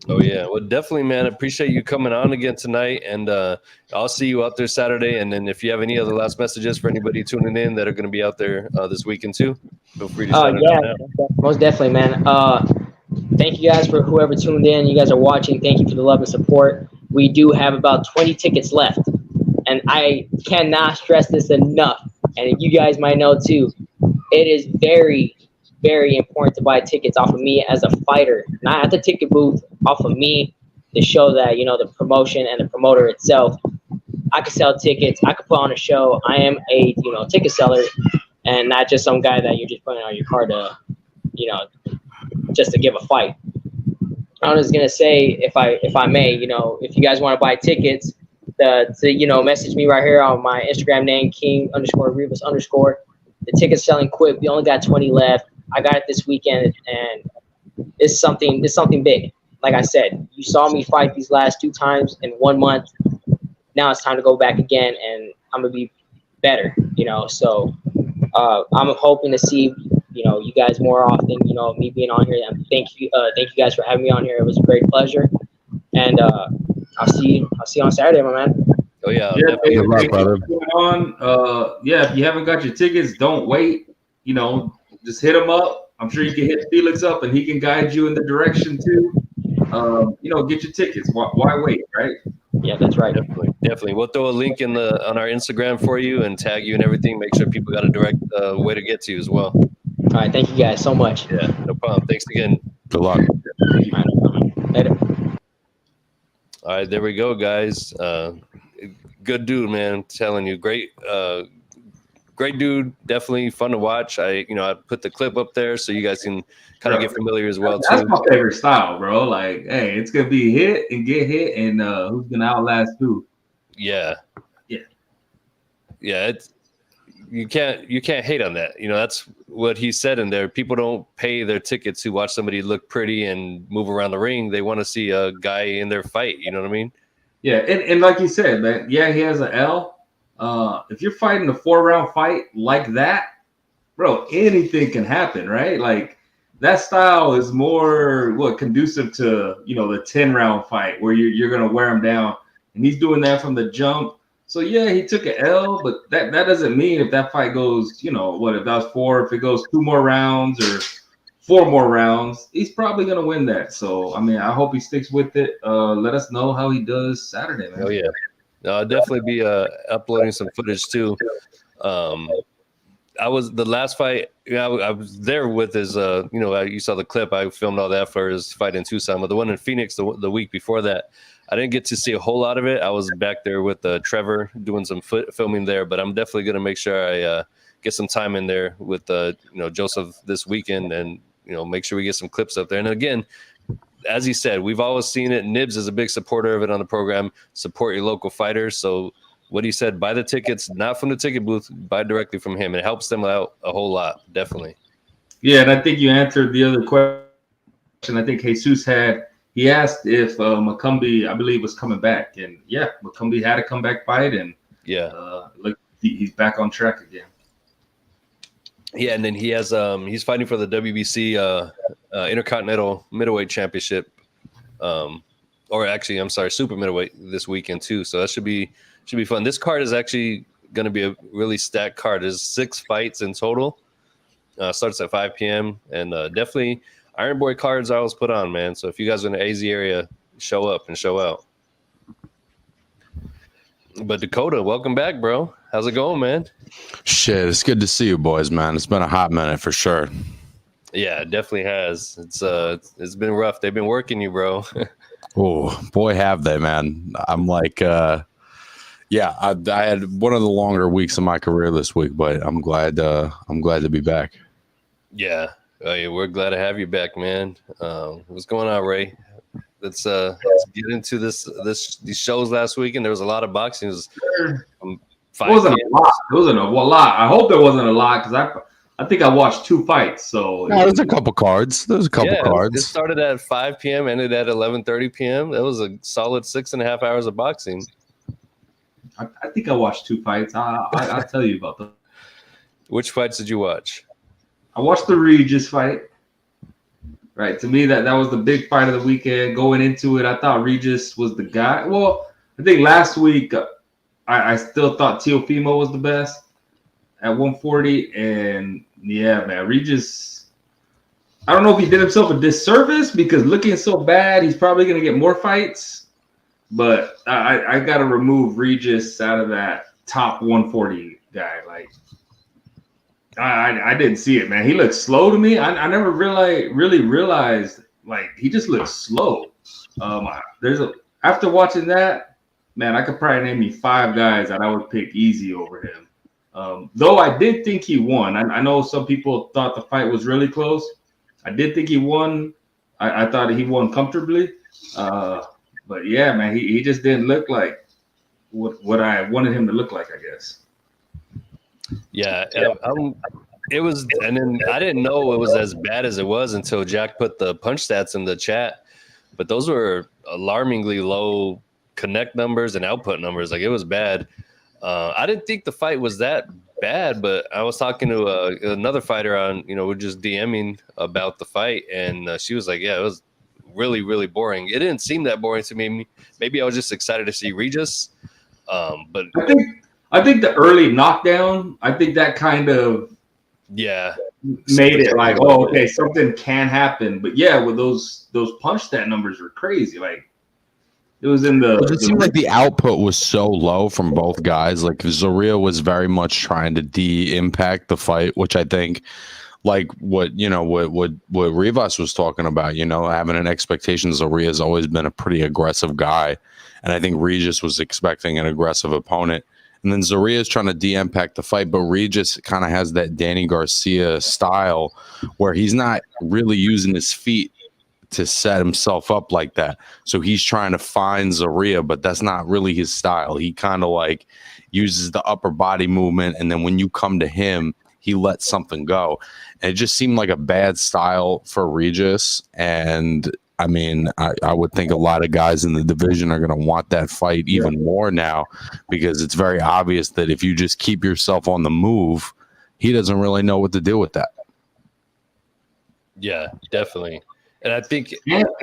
Oh yeah, well definitely, man. I appreciate you coming on again tonight, and I'll see you out there Saturday. And then if you have any other last messages for anybody tuning in that are going to be out there this weekend too, feel free to shout yeah, them out. most definitely, man. Thank you guys for whoever tuned in. You guys are watching. Thank you for the love and support. We do have about 20 tickets left, and I cannot stress this enough. And you guys might know too, it is very, very important to buy tickets off of me as a fighter, not at the ticket booth, off of me, to show that, you know, the promotion and the promoter itself, I could sell tickets, I could put on a show. I am a, you know, ticket seller, and not just some guy that you're just putting on your card to, you know, just to give a fight. I was gonna say, if I may, you know, if you guys want to buy tickets, to you know, message me right here on my Instagram name, King_Rivas_. The tickets selling quick. We only got 20 left. I got it this weekend, and it's something big. Like I said, you saw me fight these last 2 times in 1 month. Now it's time to go back again, and I'm gonna be better, you know. So I'm hoping to see, you know, you guys more often. You know, me being on here. And thank you guys for having me on here. It was a great pleasure, and I'll see you on Saturday, my man. Oh yeah, good luck, brother. If you haven't got your tickets, don't wait. You know, just hit him up. I'm sure you can hit Felix up, and he can guide you in the direction too. You know, get your tickets. Why wait, right? Yeah, that's right. Definitely. We'll throw a link on our Instagram for you and tag you and everything. Make sure people got a direct way to get to you as well. All right, thank you guys so much. Yeah, no problem. Thanks again. Good luck. Later. All right, there we go, guys. Good dude, man. I'm telling you, great dude. Definitely fun to watch. I put the clip up there so you guys can kind of get familiar as well. That's my favorite style, bro. Like, hey, it's gonna be hit and get hit, and who's gonna outlast who? Yeah. It's you can't hate on that. You know, that's what he said in there. People don't pay their tickets to watch somebody look pretty and move around the ring. They want to see a guy in their fight. You know what I mean? Yeah, and like you said, man, yeah, he has an L. If you're fighting a 4-round fight like that, bro, anything can happen, right? Like, that style is more conducive to, you know, the 10-round fight where you're gonna wear him down, and he's doing that from the jump. So yeah, he took an L, but that doesn't mean if that fight goes, you know, if that was 4, if it goes 2 more rounds or 4 more rounds, he's probably gonna win that. So I mean, I hope he sticks with it. Let us know how he does Saturday, man. Oh yeah. I'll definitely be uploading some footage too. I was the last fight. I was there with his. You saw the clip. I filmed all that for his fight in Tucson. But the one in Phoenix, the week before that, I didn't get to see a whole lot of it. I was back there with Trevor doing some filming there. But I'm definitely gonna make sure I get some time in there with Joseph this weekend, and make sure we get some clips up there. And again, as he said, we've always seen it. Nibs is a big supporter of it on the program. Support your local fighters. So what he said, buy the tickets, not from the ticket booth, buy directly from him. It helps them out a whole lot, definitely. Yeah, and I think you answered the other question. I think Jesus he asked if Macumbi, I believe, was coming back. And yeah, Macumbi had a comeback fight, and look, he's back on track again. Yeah, and then he has he's fighting for the WBC Intercontinental Middleweight Championship, or actually, I'm sorry, Super Middleweight this weekend too. So that should be fun. This card is actually going to be a really stacked card. There's 6 fights in total. Starts at 5 p.m. and definitely Iron Boy cards I always put on, man. So if you guys are in the AZ area, show up and show out. But Dakota, welcome back, bro. How's it going, man? Shit, it's good to see you boys, man. It's been a hot minute for sure. Yeah, it definitely has. It's been rough. They've been working you, bro. Oh, boy, have they, man. I'm like, I had one of the longer weeks of my career this week, but I'm glad to be back. Yeah, we're glad to have you back, man. What's going on, Ray? Let's get into these shows last week, and there was a lot of boxing. It wasn't a lot. It wasn't a lot. I hope there wasn't a lot because I think I watched 2 fights. So there's a couple cards. There's a couple cards. It started at 5 p.m. ended at 11:30 p.m. It was a solid 6.5 hours of boxing. I think I watched 2 fights. I'll tell you about them. Which fights did you watch? I watched the Regis fight. Right. To me, that was the big fight of the weekend. Going into it, I thought Regis was the guy. Well, I think last week I still thought Teofimo was the best at 140. And yeah, man, Regis, I don't know if he did himself a disservice because looking so bad, he's probably going to get more fights. But I got to remove Regis out of that top 140 guy. Like, I didn't see it, man. He looked slow to me. I never really realized, like, he just looked slow. After watching that, man, I could probably name me 5 guys that I would pick easy over him. Though I did think he won. I know some people thought the fight was really close. I did think he won. I thought he won comfortably. But yeah, man, he just didn't look like what I wanted him to look like, I guess. Yeah, it was, and then I didn't know it was as bad as it was until Jack put the punch stats in the chat. But those were alarmingly low connect numbers and output numbers. Like, it was bad. I didn't think the fight was that bad, but I was talking to another fighter on, we're just DMing about the fight, and she was like, yeah, it was really, really boring. It didn't seem that boring to me. Maybe I was just excited to see Regis. But I think the early knockdown, I think that kind of made it like, oh, okay, something can happen. But yeah, with those punch stat numbers were crazy. Like, it was in the. It seemed like the output was so low from both guys. Like, Zorrilla was very much trying to de-impact the fight, which I think, like what Rivas was talking about, having an expectation. Zorrilla has always been a pretty aggressive guy, and I think Regis was expecting an aggressive opponent. And then Zorrilla is trying to de-impact the fight, but Regis kind of has that Danny Garcia style where he's not really using his feet to set himself up like that. So he's trying to find Zorrilla, but that's not really his style. He kind of like uses the upper body movement, and then when you come to him, he lets something go. And it just seemed like a bad style for Regis. And I mean, I would think a lot of guys in the division are going to want that fight even more now, because it's very obvious that if you just keep yourself on the move, he doesn't really know what to do with that. Yeah, definitely. And I think,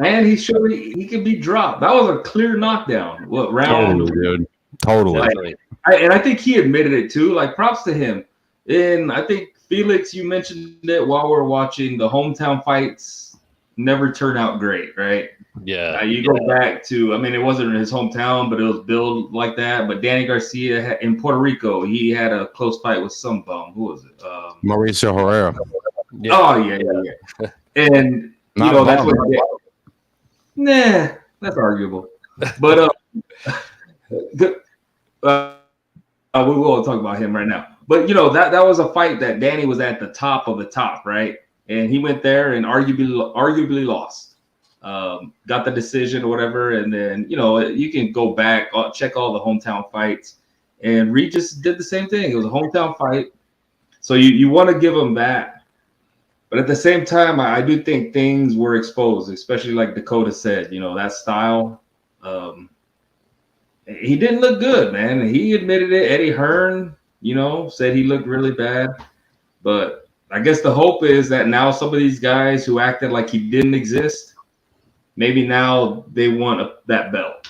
and he showed he could be dropped. That was a clear knockdown. What round? Totally, dude. Totally. And I think he admitted it too. Like, props to him. And I think Felix, you mentioned it while we're watching the hometown fights. Never turn out great, right? Yeah. You go back to, I mean, it wasn't his hometown, but it was billed like that. But Danny Garcia in Puerto Rico, he had a close fight with some bum. Who was it? Mauricio Herrera. Yeah. Oh, yeah. And, that's what that's arguable. But we won't talk about him right now. But that was a fight that Danny was at the top of the top, right? And he went there and arguably lost. Got the decision or whatever, and then you can go back, check all the hometown fights, and Regis did the same thing. It was a hometown fight, so you want to give him that, but at the same time, I do think things were exposed, especially like Dakota said, that style. He didn't look good, man. He admitted it. Eddie Hearn, said he looked really bad, but I guess the hope is that now some of these guys who acted like he didn't exist, maybe now they want that belt.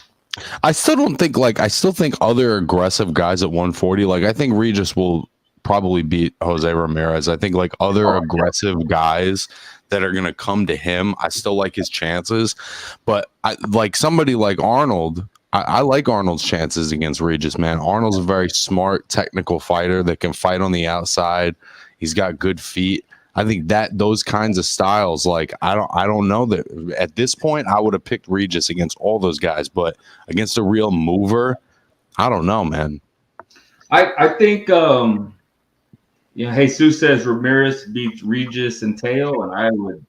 I still think other aggressive guys at 140, like I think Regis will probably beat Jose Ramirez. I think like other aggressive guys that are going to come to him, I still like his chances. But like somebody like Arnold, I like Arnold's chances against Regis, man. Arnold's a very smart, technical fighter that can fight on the outside. He's got good feet. I think that those kinds of styles, like I don't know that at this point I would have picked Regis against all those guys, but against a real mover, I don't know, man. I think Jesus says Ramirez beats Regis and Teo, and I would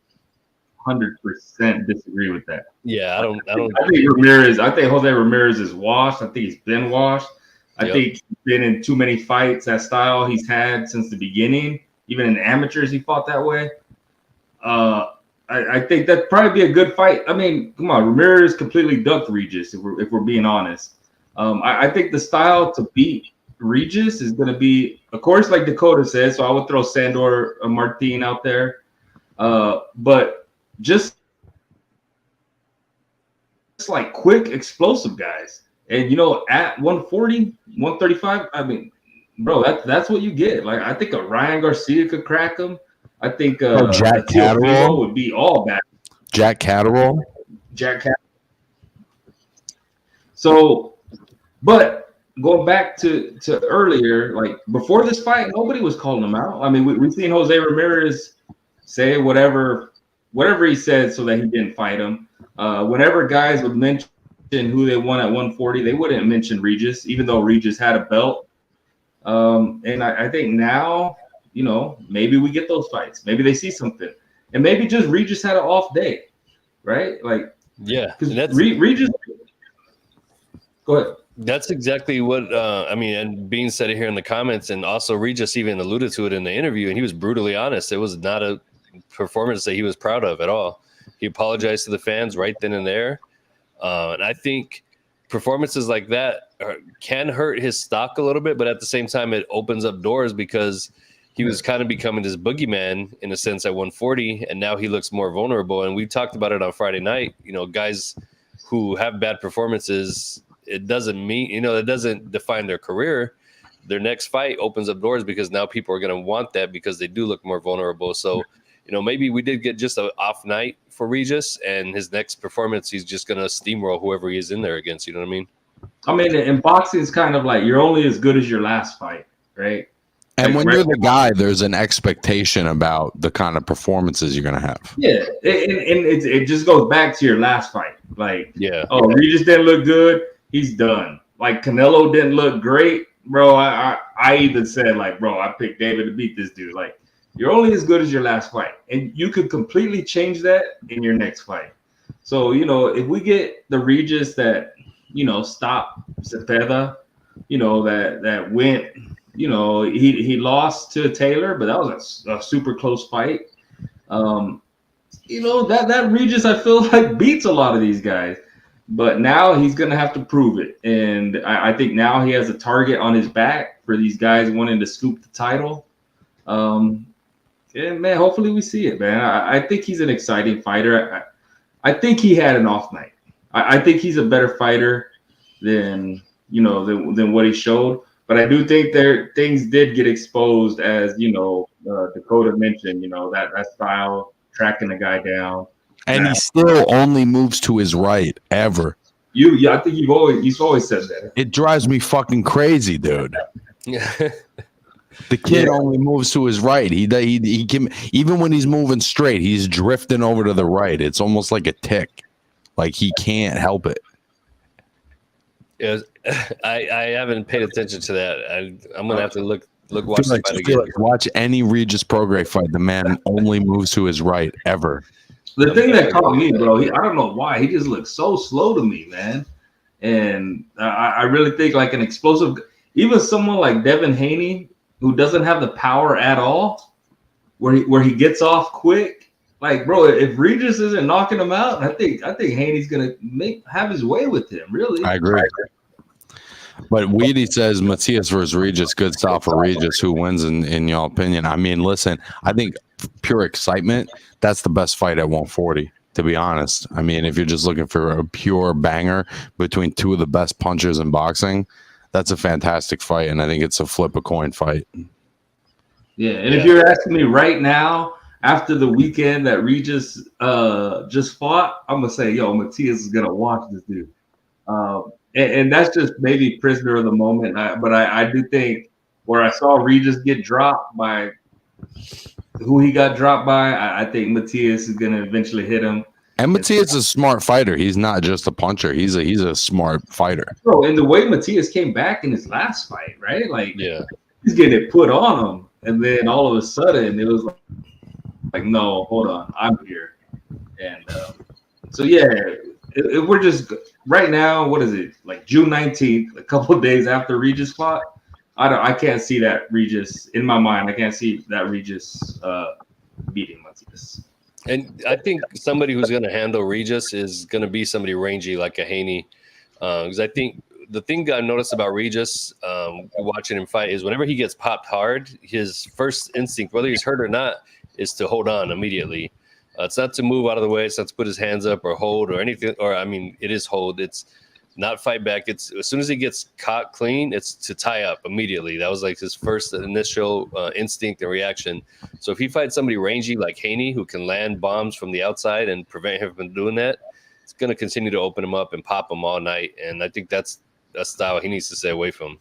100% disagree with that. Yeah, I don't. I think Ramirez. I think Jose Ramirez is washed. I think he's been washed. I think he's been in too many fights. That style he's had since the beginning. Even in amateurs, he fought that way. I think that'd probably be a good fight. I mean, come on, Ramirez completely ducked Regis. If we're being honest, I think the style to beat Regis is going to be, of course, like Dakota said. So I would throw Sandor Martin out there, but just like quick, explosive guys. And at 140, 135, I mean, bro, that's what you get. Like I think a Ryan Garcia could crack him. I think Jack Catterall would be all bad. Jack Catterall. So, but going back to earlier, like before this fight, nobody was calling him out. I mean, we've seen Jose Ramirez say whatever he said so that he didn't fight him. Whenever guys would mention who they won at 140, they wouldn't mention Regis, even though Regis had a belt. And I think now, maybe we get those fights. Maybe they see something, and maybe just Regis had an off day, right? Like, yeah, because Regis. Go ahead. That's exactly what I mean. And Bean said it here in the comments, and also Regis even alluded to it in the interview, and he was brutally honest. It was not a performance that he was proud of at all. He apologized to the fans right then and there, and I think performances like that can hurt his stock a little bit, but at the same time, it opens up doors because he was kind of becoming this boogeyman in a sense at 140, and now he looks more vulnerable. And we talked about it on Friday night. Guys who have bad performances, it doesn't mean, it doesn't define their career. Their next fight opens up doors because now people are going to want that because they do look more vulnerable. So, maybe we did get just an off night for Regis, and his next performance, he's just going to steamroll whoever he is in there against. You know what I mean? I mean, in boxing, it's kind of like you're only as good as your last fight, right? And when you're the guy, there's an expectation about the kind of performances you're going to have. Yeah, and it just goes back to your last fight. Like, Regis didn't look good. He's done. Like, Canelo didn't look great. Bro, I even said, like, bro, I picked David to beat this dude. Like, you're only as good as your last fight. And you could completely change that in your next fight. So, if we get the Regis that, stop Cepeda, that went, he lost to Taylor, but that was a super close fight. That Regis, I feel like, beats a lot of these guys. But now he's going to have to prove it. And I think now he has a target on his back for these guys wanting to scoop the title. And, man, hopefully we see it, man. I think he's an exciting fighter. I think he had an off night. I think he's a better fighter than what he showed. But I do think things did get exposed, as, Dakota mentioned, that style, tracking the guy down. And he still only moves to his right ever. I think you've always said that. It drives me fucking crazy, dude. The kid only moves to his right. He can, even when he's moving straight, he's drifting over to the right. It's almost like a tick. Like he can't help it. I haven't paid attention to that. I'm gonna have to look Look, watch the fight again. Watch any Regis Prograis fight. The man only moves to his right ever. The thing that caught me, bro, I don't know why. He just looks so slow to me, man. And I really think like an explosive, even someone like Devin Haney, who doesn't have the power at all, where he gets off quick. Like, bro, if Regis isn't knocking him out, I think Haney's gonna have his way with him. Really, I agree. But Weedy says Matias versus Regis, good style for Regis. Who wins in your opinion? I mean, listen, I think pure excitement, that's the best fight at 140, to be honest. I mean, if you're just looking for a pure banger between two of the best punchers in boxing, that's a fantastic fight, and I think it's a flip a coin fight. Yeah, and if you're asking me right now, after the weekend that Regis just fought, I'm gonna say, yo, Matias is gonna watch this dude. And that's just maybe prisoner of the moment. But I do think where I saw Regis get dropped by who he got dropped by, I think Matias is going to eventually hit him. And Matias is a smart fighter. He's not just a puncher. He's a smart fighter. Bro, and the way Matias came back in his last fight, right? Like, he's getting it put on him. And then all of a sudden, it was like no, hold on, I'm here. And so, yeah, if we're just right now, what is it, like June 19th, a couple of days after Regis fought, I can't see that Regis, in my mind, I can't see that Regis beating Matias. And I think somebody who's going to handle Regis is going to be somebody rangy like a Haney. Because I think the thing I noticed about Regis watching him fight is whenever he gets popped hard, his first instinct, whether he's hurt or not, is to hold on immediately. It's not to move out of the way. It's not to put his hands up or hold or anything. Or, I mean, it is hold. It's not fight back. It's as soon as he gets caught clean, it's to tie up immediately. That was like his first initial instinct and reaction. So if he fights somebody rangy like Haney, who can land bombs from the outside and prevent him from doing that, it's going to continue to open him up and pop him all night. And I think that's a style he needs to stay away from.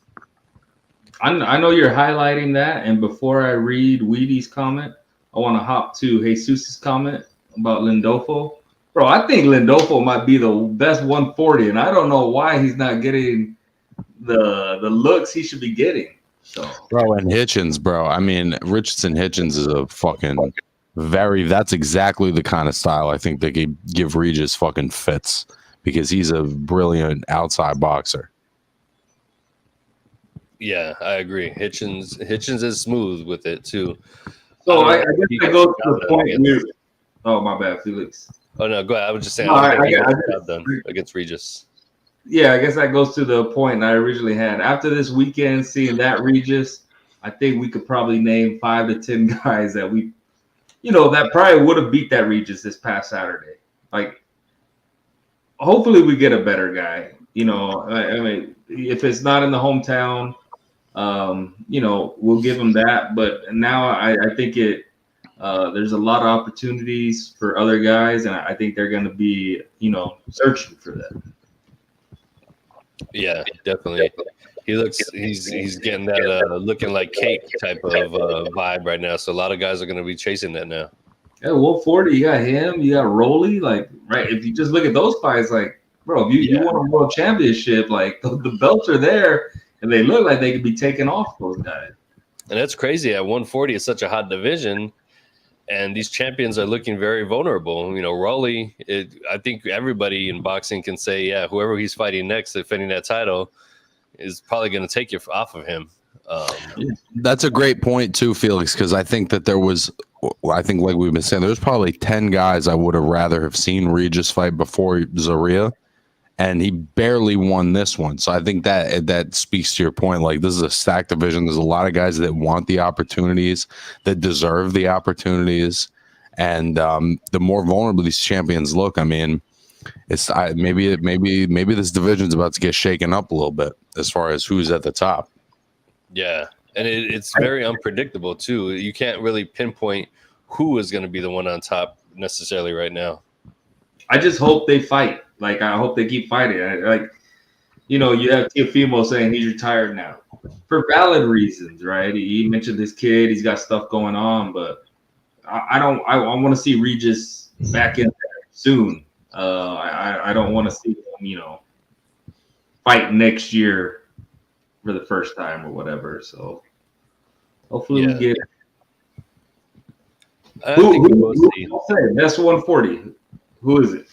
I know you're highlighting that. And before I read Weedy's comment, I want to hop to Jesus' comment about Lindolfo. Bro, I think Lindolfo might be the best 140, and I don't know why he's not getting the looks he should be getting. So, bro, and Hitchens, bro. I mean, Richardson Hitchens is a fucking that's exactly the kind of style I think they could give Regis fucking fits, because he's a brilliant outside boxer. Yeah, I agree. Hitchens is smooth with it too. So I guess I go to the point where, oh my bad, Felix. Oh no, go ahead. I was just saying I done against Regis. Yeah, I guess that goes to the point I originally had. After this weekend, seeing that Regis, I think we could probably name 5 to 10 guys that that probably would have beat that Regis this past Saturday. Like, hopefully we get a better guy. I mean, if it's not in the hometown, we'll give him that. But now I think there's a lot of opportunities for other guys, and I think they're going to be, searching for that. Yeah, definitely. He's getting that looking like cake type of vibe right now. So a lot of guys are going to be chasing that now. Yeah, 140. You got him. You got Rolly. Like, right? If you just look at those fights, like, bro, if you want a world championship, like the belts are there, and they look like they could be taking off those guys. And that's crazy. At 140, it's such a hot division, and these champions are looking very vulnerable. Rolly, I think everybody in boxing can say, yeah, whoever he's fighting next, defending that title, is probably going to take you off of him. That's a great point too, Felix, because I think that like we've been saying, there's probably 10 guys I would have rather have seen Regis fight before Zarria, and he barely won this one. So I think that speaks to your point. Like, this is a stacked division. There's a lot of guys that want the opportunities, that deserve the opportunities, and the more vulnerable these champions look, I mean, it's maybe this division's about to get shaken up a little bit as far as who's at the top. Yeah, and it's very unpredictable too. You can't really pinpoint who is going to be the one on top necessarily right now. I just hope they fight. Like, I hope they keep fighting. You have Teofimo saying he's retired now for valid reasons, right? He mentioned this kid. He's got stuff going on, but I want to see Regis back in there soon. I don't want to see him, fight next year for the first time or whatever. So Hopefully we get it. I think we will see. That's 140. Who is it?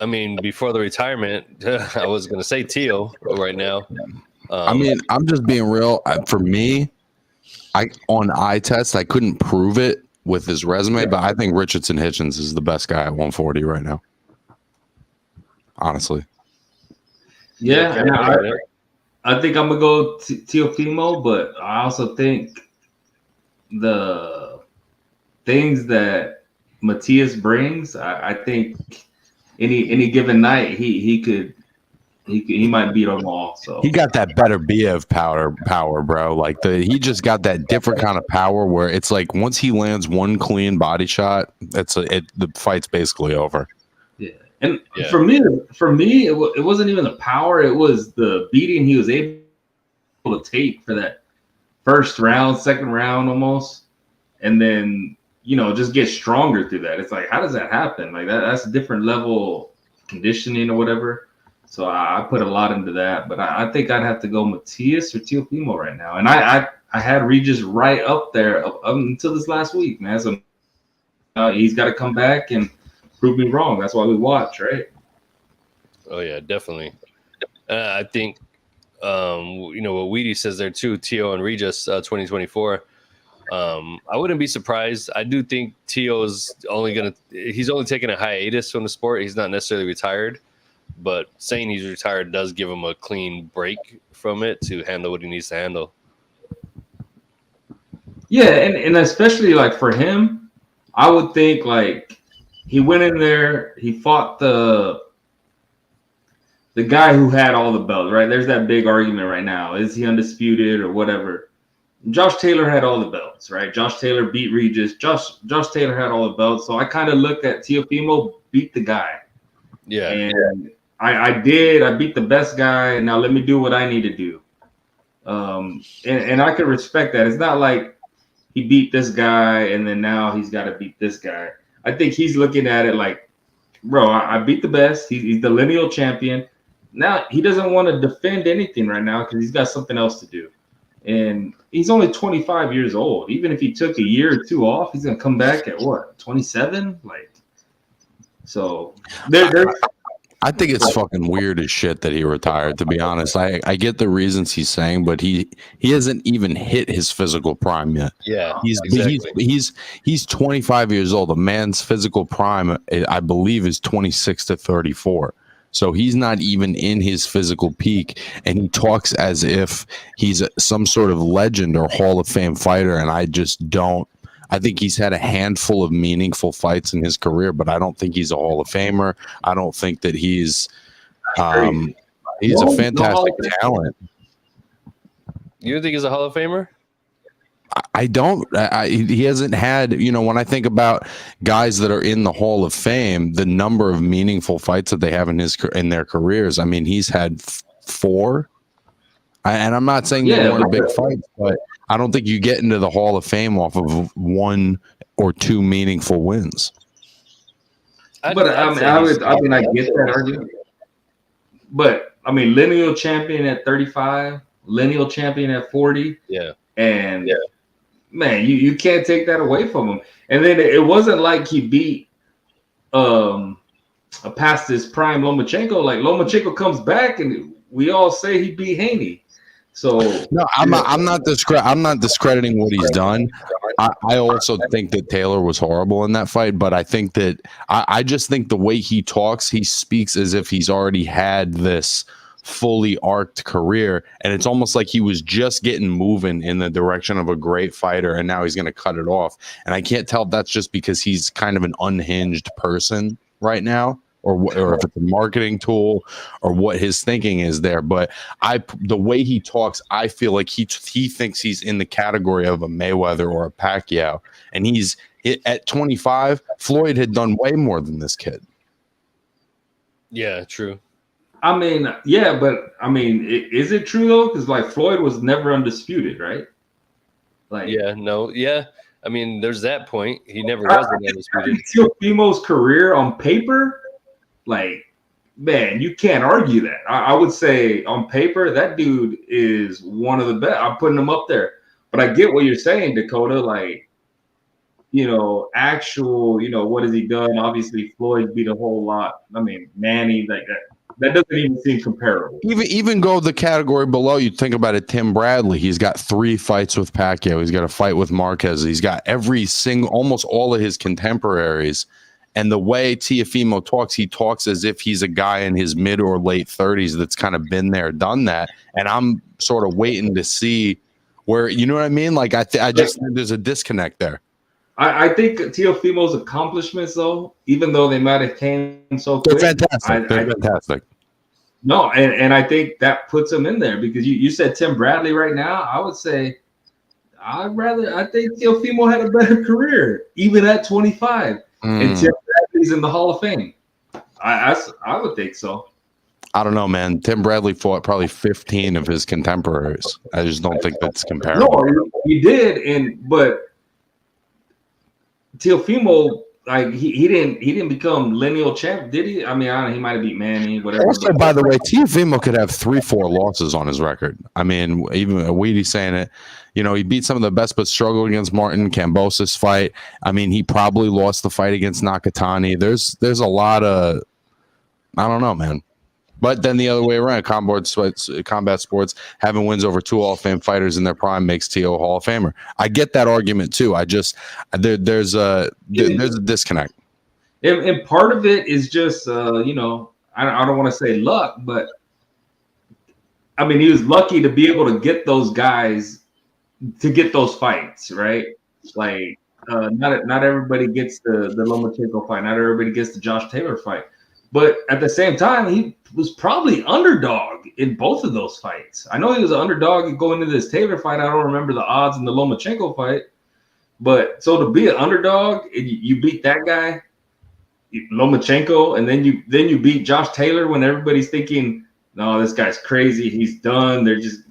I mean, before the retirement, I was going to say Tszyu right now. I mean, I'm just being real. For me, on eye test, I couldn't prove it with his resume, but I think Richardson Hitchens is the best guy at 140 right now. Honestly. Yeah, and I think I'm gonna go Teofimo, but I also think the things that Matias brings, I think any given night he might beat them all. So he got that better BF power, bro. Like he just got that different kind of power where it's like once he lands one clean body shot, the fight's basically over. Yeah, and for me, it wasn't even the power; it was the beating he was able to take for that first round, second round, almost, and then just get stronger through that. It's like, how does that happen? Like that's a different level of conditioning or whatever. So I put a lot into that, but I think I'd have to go Matias or Teofimo right now. And I had Regis right up there up until this last week, man. So he's got to come back and prove me wrong. That's why we watch, right? Oh yeah, definitely. I think what Weedy says there too. Tszyu and Regis 2024. I wouldn't be surprised. I do think Tio's he's only taking a hiatus from the sport. He's not necessarily retired. But saying he's retired does give him a clean break from it to handle what he needs to handle. Yeah, and especially like for him, I would think like he went in there, he fought the guy who had all the belts, right? There's that big argument right now. Is he undisputed or whatever? Josh Taylor had all the belts, right? Josh Taylor beat Regis. Josh Taylor had all the belts. So I kind of looked at Teofimo beat the guy. Yeah. And I did. I beat the best guy. Now let me do what I need to do. And I can respect that. It's not like he beat this guy and then now he's got to beat this guy. I think he's looking at it like, bro, I beat the best. He's the lineal champion. Now he doesn't want to defend anything right now because he's got something else to do. And he's only 25 years old. Even if he took a year or two off, he's gonna come back at what, 27? Like, so there's. I think it's fucking weird as shit that he retired, to be honest. I get the reasons he's saying, but he hasn't even hit his physical prime yet. Yeah, he's 25 years old. A man's physical prime, I believe, is 26 to 34. So he's not even in his physical peak, and he talks as if he's some sort of legend or Hall of Fame fighter, and I just don't. I think he's had a handful of meaningful fights in his career, but I don't think he's a Hall of Famer. I don't think that he's a fantastic talent. You don't think he's a Hall of Famer? I don't. He hasn't had, when I think about guys that are in the Hall of Fame, the number of meaningful fights that they have in their careers. I mean, he's had 4. And I'm not saying they weren't big fights, but I don't think you get into the Hall of Fame off of 1 or 2 meaningful wins. I get that argument. But I mean, lineal champion at 35, lineal champion at 40. Yeah. And man, you can't take that away from him. And then it wasn't like he beat past his prime Lomachenko. Like Lomachenko comes back and we all say he beat Haney. So no, I'm not discrediting what he's done. I also think that Taylor was horrible in that fight, but I think that I just think the way he talks, he speaks as if he's already had this fully arced career, and it's almost like he was just getting moving in the direction of a great fighter, and now he's going to cut it off. And I can't tell if that's just because he's kind of an unhinged person right now, or if it's a marketing tool, or what his thinking is there. But the way he talks, I feel like he thinks he's in the category of a Mayweather or a Pacquiao, and he's at 25. Floyd had done way more than this kid. Yeah, true. I mean, yeah, but I mean, is it true though? Because like Floyd was never undisputed, right? Like, yeah. I mean, there's that point. He never was undisputed. Teofimo's career on paper, like, man, you can't argue that. I would say on paper, that dude is one of the best. I'm putting him up there. But I get what you're saying, Dakota. Like, actual, what has he done? Obviously, Floyd beat a whole lot. I mean, Manny, like that doesn't even seem comparable. Even go the category below. You think about it. Tim Bradley. He's got 3 fights with Pacquiao. He's got a fight with Marquez. He's got almost all of his contemporaries. And the way Teofimo talks, he talks as if he's a guy in his mid or late 30s that's kind of been there, done that. And I'm sort of waiting to see where, you know what I mean? Like, I just think there's a disconnect there. I think Teofimo's accomplishments, though, even though they might have came so quick, they're fantastic. They're fantastic. No, and I think that puts him in there because you said Tim Bradley right now. I would say I think Teofimo had a better career, even at 25. And Tim Bradley's in the Hall of Fame. I would think so. I don't know, man. Tim Bradley fought probably 15 of his contemporaries. I just don't think that's comparable. No, he did, but Teofimo, like he didn't become lineal champ, did he? I mean, he might have beat Manny, whatever. Also, by the way, Teofimo could have 3-4 losses on his record. I mean, even Weedy saying it. He beat some of the best, but struggled against Martin. Kambosos fight. I mean, he probably lost the fight against Nakatani. There's a lot of, I don't know, man. But then the other way around, combat sports, having wins over 2 Hall of Fame fighters in their prime makes Teo Hall of Famer. I get that argument too. I just there's a disconnect. And part of it is just I don't want to say luck, but I mean he was lucky to be able to get those guys to get those fights, right? Like not everybody gets the Lomachenko fight, not everybody gets the Josh Taylor fight. But at the same time, he was probably underdog in both of those fights. I know he was an underdog going into this Taylor fight. I don't remember the odds in the Lomachenko fight. But so to be an underdog and you beat that guy, Lomachenko, and then you beat Josh Taylor when everybody's thinking, no, this guy's crazy. He's done. They're just,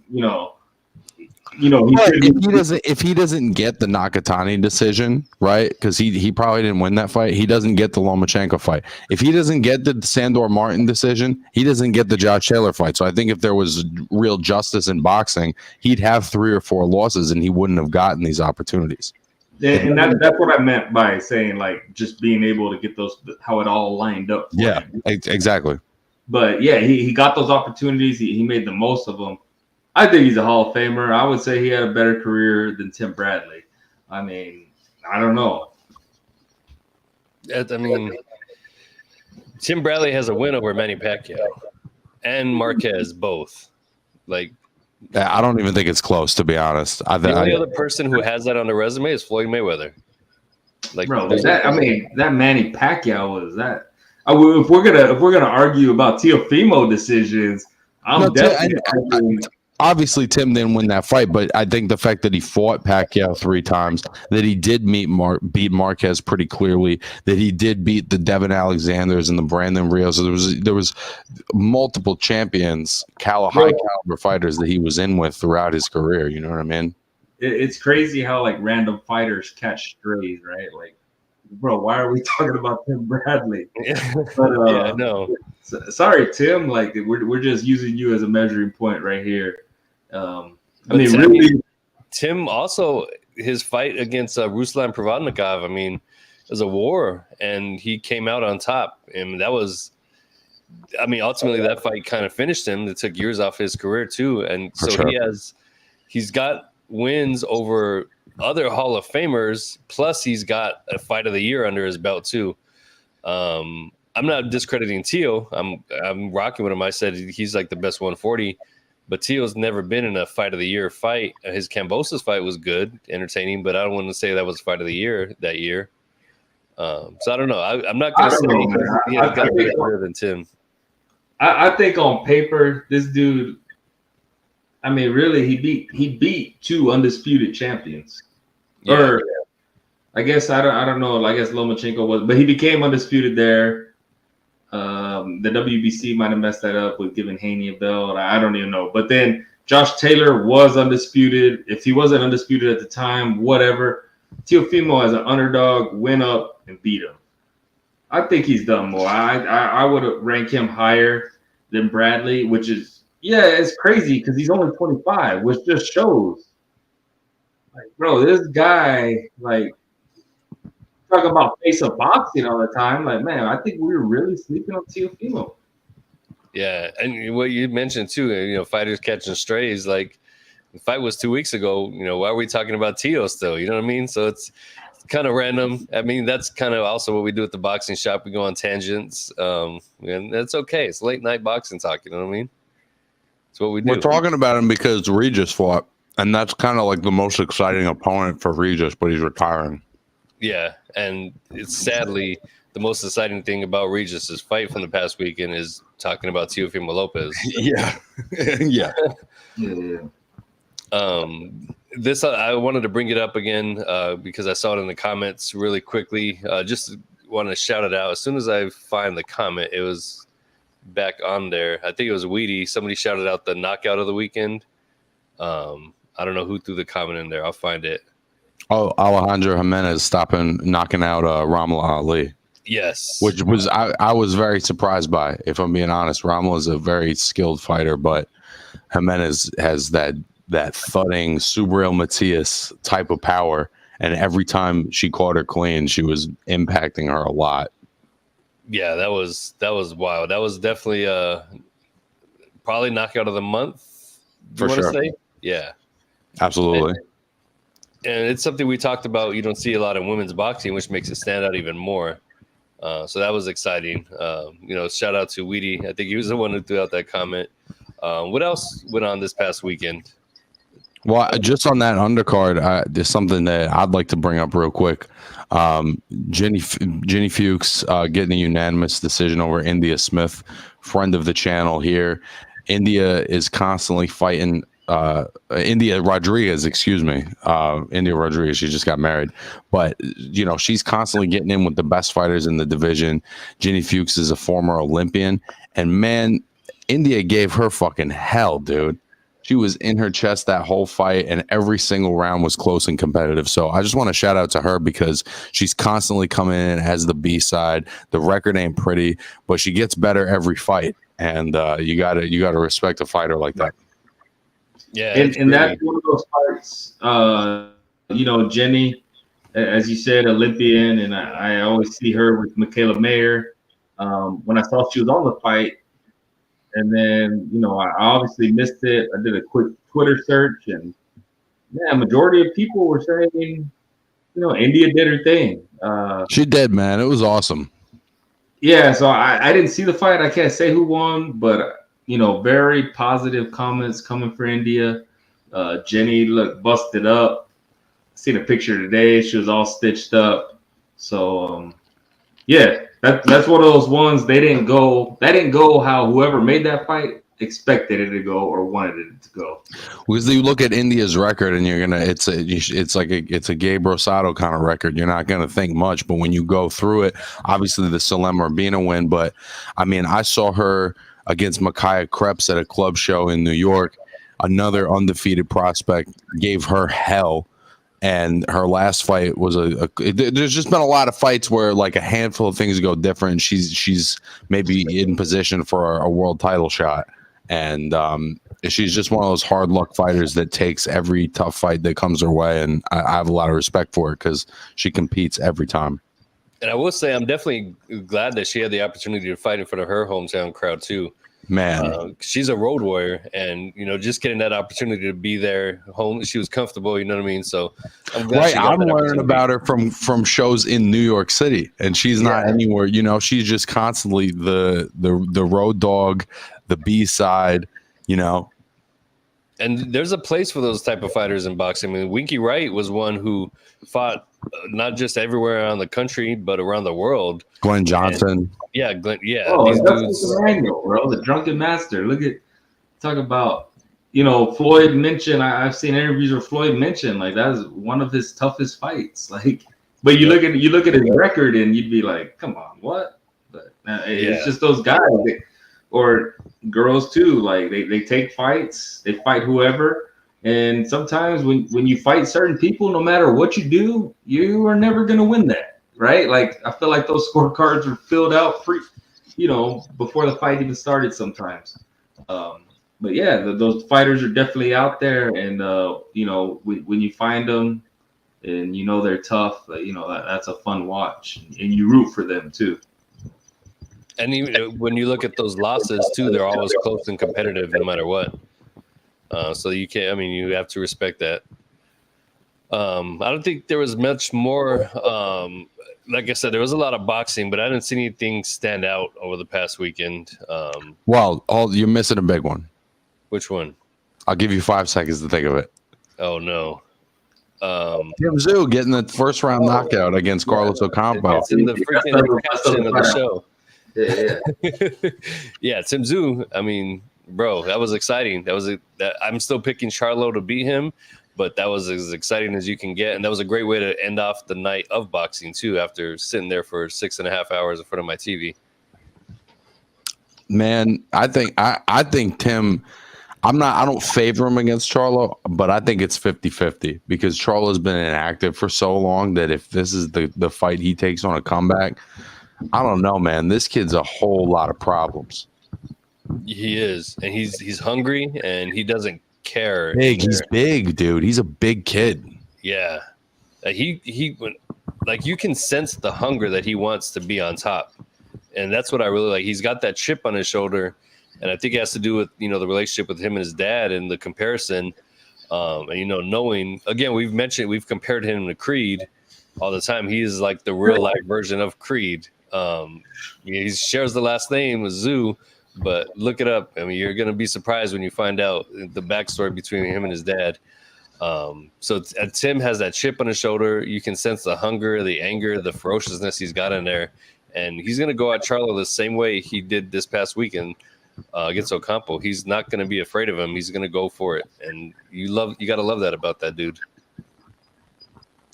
if he doesn't get the Nakatani decision, right? Because he probably didn't win that fight. He doesn't get the Lomachenko fight. If he doesn't get the Sandor Martin decision, he doesn't get the Josh Taylor fight. So I think if there was real justice in boxing, he'd have 3 or 4 losses, and he wouldn't have gotten these opportunities. And that's what I meant by saying, like, just being able to get those, how it all lined up. Yeah, exactly. But yeah, he got those opportunities. He made the most of them. I think he's a Hall of Famer. I would say he had a better career than Tim Bradley. I mean, I don't know. I mean, Tim Bradley has a win over Manny Pacquiao and Marquez both. Like, I don't even think it's close, to be honest. The only other person who has that on the resume is Floyd Mayweather. Like, bro, that Manny Pacquiao was that. If we're gonna argue about Teofimo decisions, obviously Tim didn't win that fight, but I think the fact that he fought Pacquiao 3 times, that he did beat Marquez pretty clearly, that he did beat the Devin Alexanders and the Brandon Rios. There was multiple champions, high caliber fighters that he was in with throughout his career. You know what I mean? It's crazy how like random fighters catch strays, right? Like, bro, why are we talking about Tim Bradley? But, yeah, no. Sorry, Tim. Like we're just using you as a measuring point right here. Tim also, his fight against Ruslan Provodnikov, I mean, it was a war, and he came out on top. And that was, I mean, ultimately that fight kind of finished him. It took years off his career too, and so sure. He's got wins over other Hall of Famers. Plus, he's got a fight of the year under his belt too. I'm not discrediting Teo. I'm rocking with him. I said he's like the best 140. But Teo's never been in a fight of the year fight. His Kambosos fight was good, entertaining, but I don't want to say that was fight of the year that year. So I don't know. I'm not going to say he has got to be better than Tim. I think on paper, this dude, I mean, really, he beat 2 undisputed champions. Yeah. Or I guess I don't know. I guess Lomachenko was, but he became undisputed there. The WBC might have messed that up with giving Haney a belt. I don't even know. But then Josh Taylor was undisputed. If he wasn't undisputed at the time, whatever. Teofimo as an underdog went up and beat him. I think he's done more. I would rank him higher than Bradley, which is, yeah, it's crazy because he's only 25, which just shows Like, bro, this guy, like, talk about face of boxing all the time. Like, man, I think we were really sleeping on Teofimo. Yeah, and what you mentioned too, fighters catching strays. Like the fight was 2 weeks ago. Why are we talking about Tio still? You know what I mean? So it's kind of random. I mean, that's kind of also what we do at the boxing shop. We go on tangents, and that's okay. It's late night boxing talk. You know what I mean? It's what we do. We're talking about him because Regis fought, and that's kind of like the most exciting opponent for Regis, but he's retiring. Yeah, and it's sadly the most exciting thing about Regis's fight from the past weekend is talking about Teofimo Lopez. Yeah, yeah. This I wanted to bring it up again because I saw it in the comments really quickly. Just want to shout it out. As soon as I find the comment, it was back on there. I think it was Weedy. Somebody shouted out the knockout of the weekend. I don't know who threw the comment in there. I'll find it. Oh, Alejandro Jimenez knocking out Ramla Ali. Yes. Which was I was very surprised by, if I'm being honest. Ramla is a very skilled fighter, but Jimenez has that thudding Subriel Matias type of power, and every time she caught her clean, she was impacting her a lot. Yeah, that was wild. That was definitely probably knockout of the month. For sure. Say? Yeah. Absolutely. And it's something we talked about. You don't see a lot in women's boxing, which makes it stand out even more. So that was exciting. Shout out to Weedy. I think he was the one who threw out that comment. What else went on this past weekend? Well, just on that undercard, there's something that I'd like to bring up real quick. Jenny Fuchs getting a unanimous decision over India Smith, friend of the channel here. India is constantly fighting. India Rodriguez, India Rodriguez, she just got married, but she's constantly getting in with the best fighters in the division. Jenny Fuchs is a former Olympian, and man, India gave her fucking hell, dude. She was in her chest that whole fight, and every single round was close and competitive. So I just want to shout out to her because she's constantly coming in as the B side. The record ain't pretty, but she gets better every fight, and you gotta respect a fighter like that. Yeah, and that's one of those parts. Jenny, as you said, Olympian, and I always see her with Michaela Mayer. When I saw she was on the fight, and then I obviously missed it. I did a quick Twitter search, and majority of people were saying, India did her thing. She did, man. It was awesome. Yeah, so I didn't see the fight. I can't say who won, but. Very positive comments coming for India. Jenny looked busted up. Seen a picture today. She was all stitched up. So, that's one of those ones. That didn't go how whoever made that fight expected it to go or wanted it to go. Because you look at India's record, and it's a Gabe Rosado kind of record. You're not gonna think much, but when you go through it, obviously the Salem Urbina win. But I mean, I saw her against Micaiah Krebs at a club show in New York. Another undefeated prospect, gave her hell, and her last fight was there's just been a lot of fights where like a handful of things go different. She's maybe in position for a world title shot, and she's just one of those hard luck fighters that takes every tough fight that comes her way, and I have a lot of respect for her because she competes every time. And I will say, I'm definitely glad that she had the opportunity to fight in front of her hometown crowd too. Man, she's a road warrior, and just getting that opportunity to be there, home, she was comfortable. You know what I mean? So I'm glad. Right, I'm learning about her from shows in New York City, and she's not anywhere. She's just constantly the road dog, the B side. And there's a place for those type of fighters in boxing. I mean, Winky Wright was one who fought not just everywhere around the country, but around the world. Glenn Johnson. Glenn. Yeah. Oh, these dudes. Manual, bro, the drunken master. Talk about, Floyd mentioned. I've seen interviews where Floyd mentioned like that was one of his toughest fights. Like, but you look at his record and you'd be like, come on, what? But it's just those guys. Or girls too, like they take fights, they fight whoever, and sometimes when you fight certain people, no matter what you do, you are never gonna win that, right? Like I feel like those scorecards are filled out before the fight even started sometimes. but yeah, those fighters are definitely out there, and you know, when you find them, and you know they're tough, you know that's a fun watch, and you root for them too. And even when you look at those losses too, they're always close and competitive, no matter what. So you can't. I mean, you have to respect that. I don't think there was much more. Like I said, there was a lot of boxing, but I didn't see anything stand out over the past weekend. Well, you're missing a big one. Which one? I'll give you 5 seconds to think of it. Oh no. Tszyu getting the first round knockout against Carlos Ocampo. It's in the freaking caption of the show. Yeah. Yeah, Tszyu. I mean, bro, that was exciting. I'm still picking Charlo to beat him, but that was as exciting as you can get, and that was a great way to end off the night of boxing too. After sitting there for 6.5 hours in front of my TV. Man, I think Tim. I don't favor him against Charlo, but I think it's 50-50 because Charlo's been inactive for so long that if this is the fight he takes on a comeback, I don't know, man. This kid's a whole lot of problems. He is, and he's hungry, and he doesn't care. He's big, dude. He's a big kid. Yeah, like you can sense the hunger that he wants to be on top, and that's what I really like. He's got that chip on his shoulder, and I think it has to do with the relationship with him and his dad and the comparison. And knowing again, we've compared him to Creed all the time. He is like the real life version of Creed. He shares the last name with Tszyu, but look it up. I mean, you're going to be surprised when you find out the backstory between him and his dad. So Tim has that chip on his shoulder. You can sense the hunger, the anger, the ferociousness he's got in there, and he's going to go at Charlo the same way he did this past weekend against Ocampo. He's not going to be afraid of him. He's going to go for it, and you got to love that about that dude.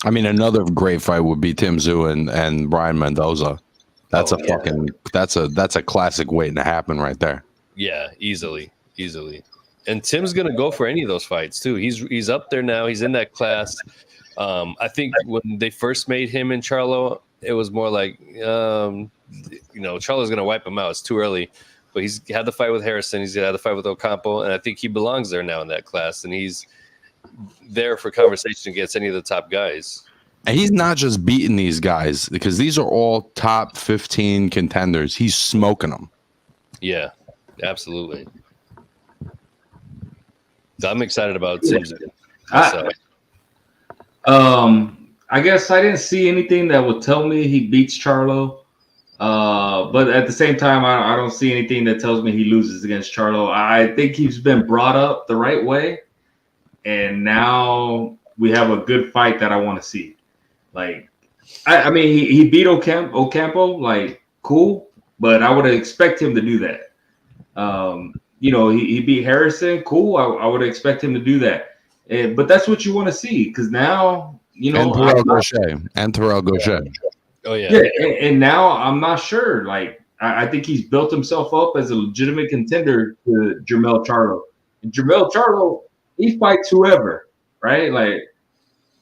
I mean, another great fight would be Tim Tszyu and Brian Mendoza. That's a classic waiting to happen right there. Yeah, easily. And Tim's gonna go for any of those fights too. He's up there now. He's in that class. I think when they first made him and Charlo, it was more like Charlo's gonna wipe him out. It's too early. But he's had the fight with Harrison. He's had the fight with Ocampo, and I think he belongs there now in that class. And he's there for conversation against any of the top guys. And he's not just beating these guys because these are all top 15 contenders. He's smoking them. Yeah, absolutely. So I'm excited about Tszyu. I guess I didn't see anything that would tell me he beats Charlo. But at the same time, I don't see anything that tells me he loses against Charlo. I think he's been brought up the right way. And now we have a good fight that I want to see. Like, I mean, he beat Ocampo, like, cool, but I would expect him to do that. He beat Harrison, cool. I would expect him to do that. But that's what you want to see because now, and Terrell Gaucher. Oh, yeah. And now I'm not sure. Like, I think he's built himself up as a legitimate contender to Jermell Charlo. And Jermell Charlo, he fights whoever, right? Like,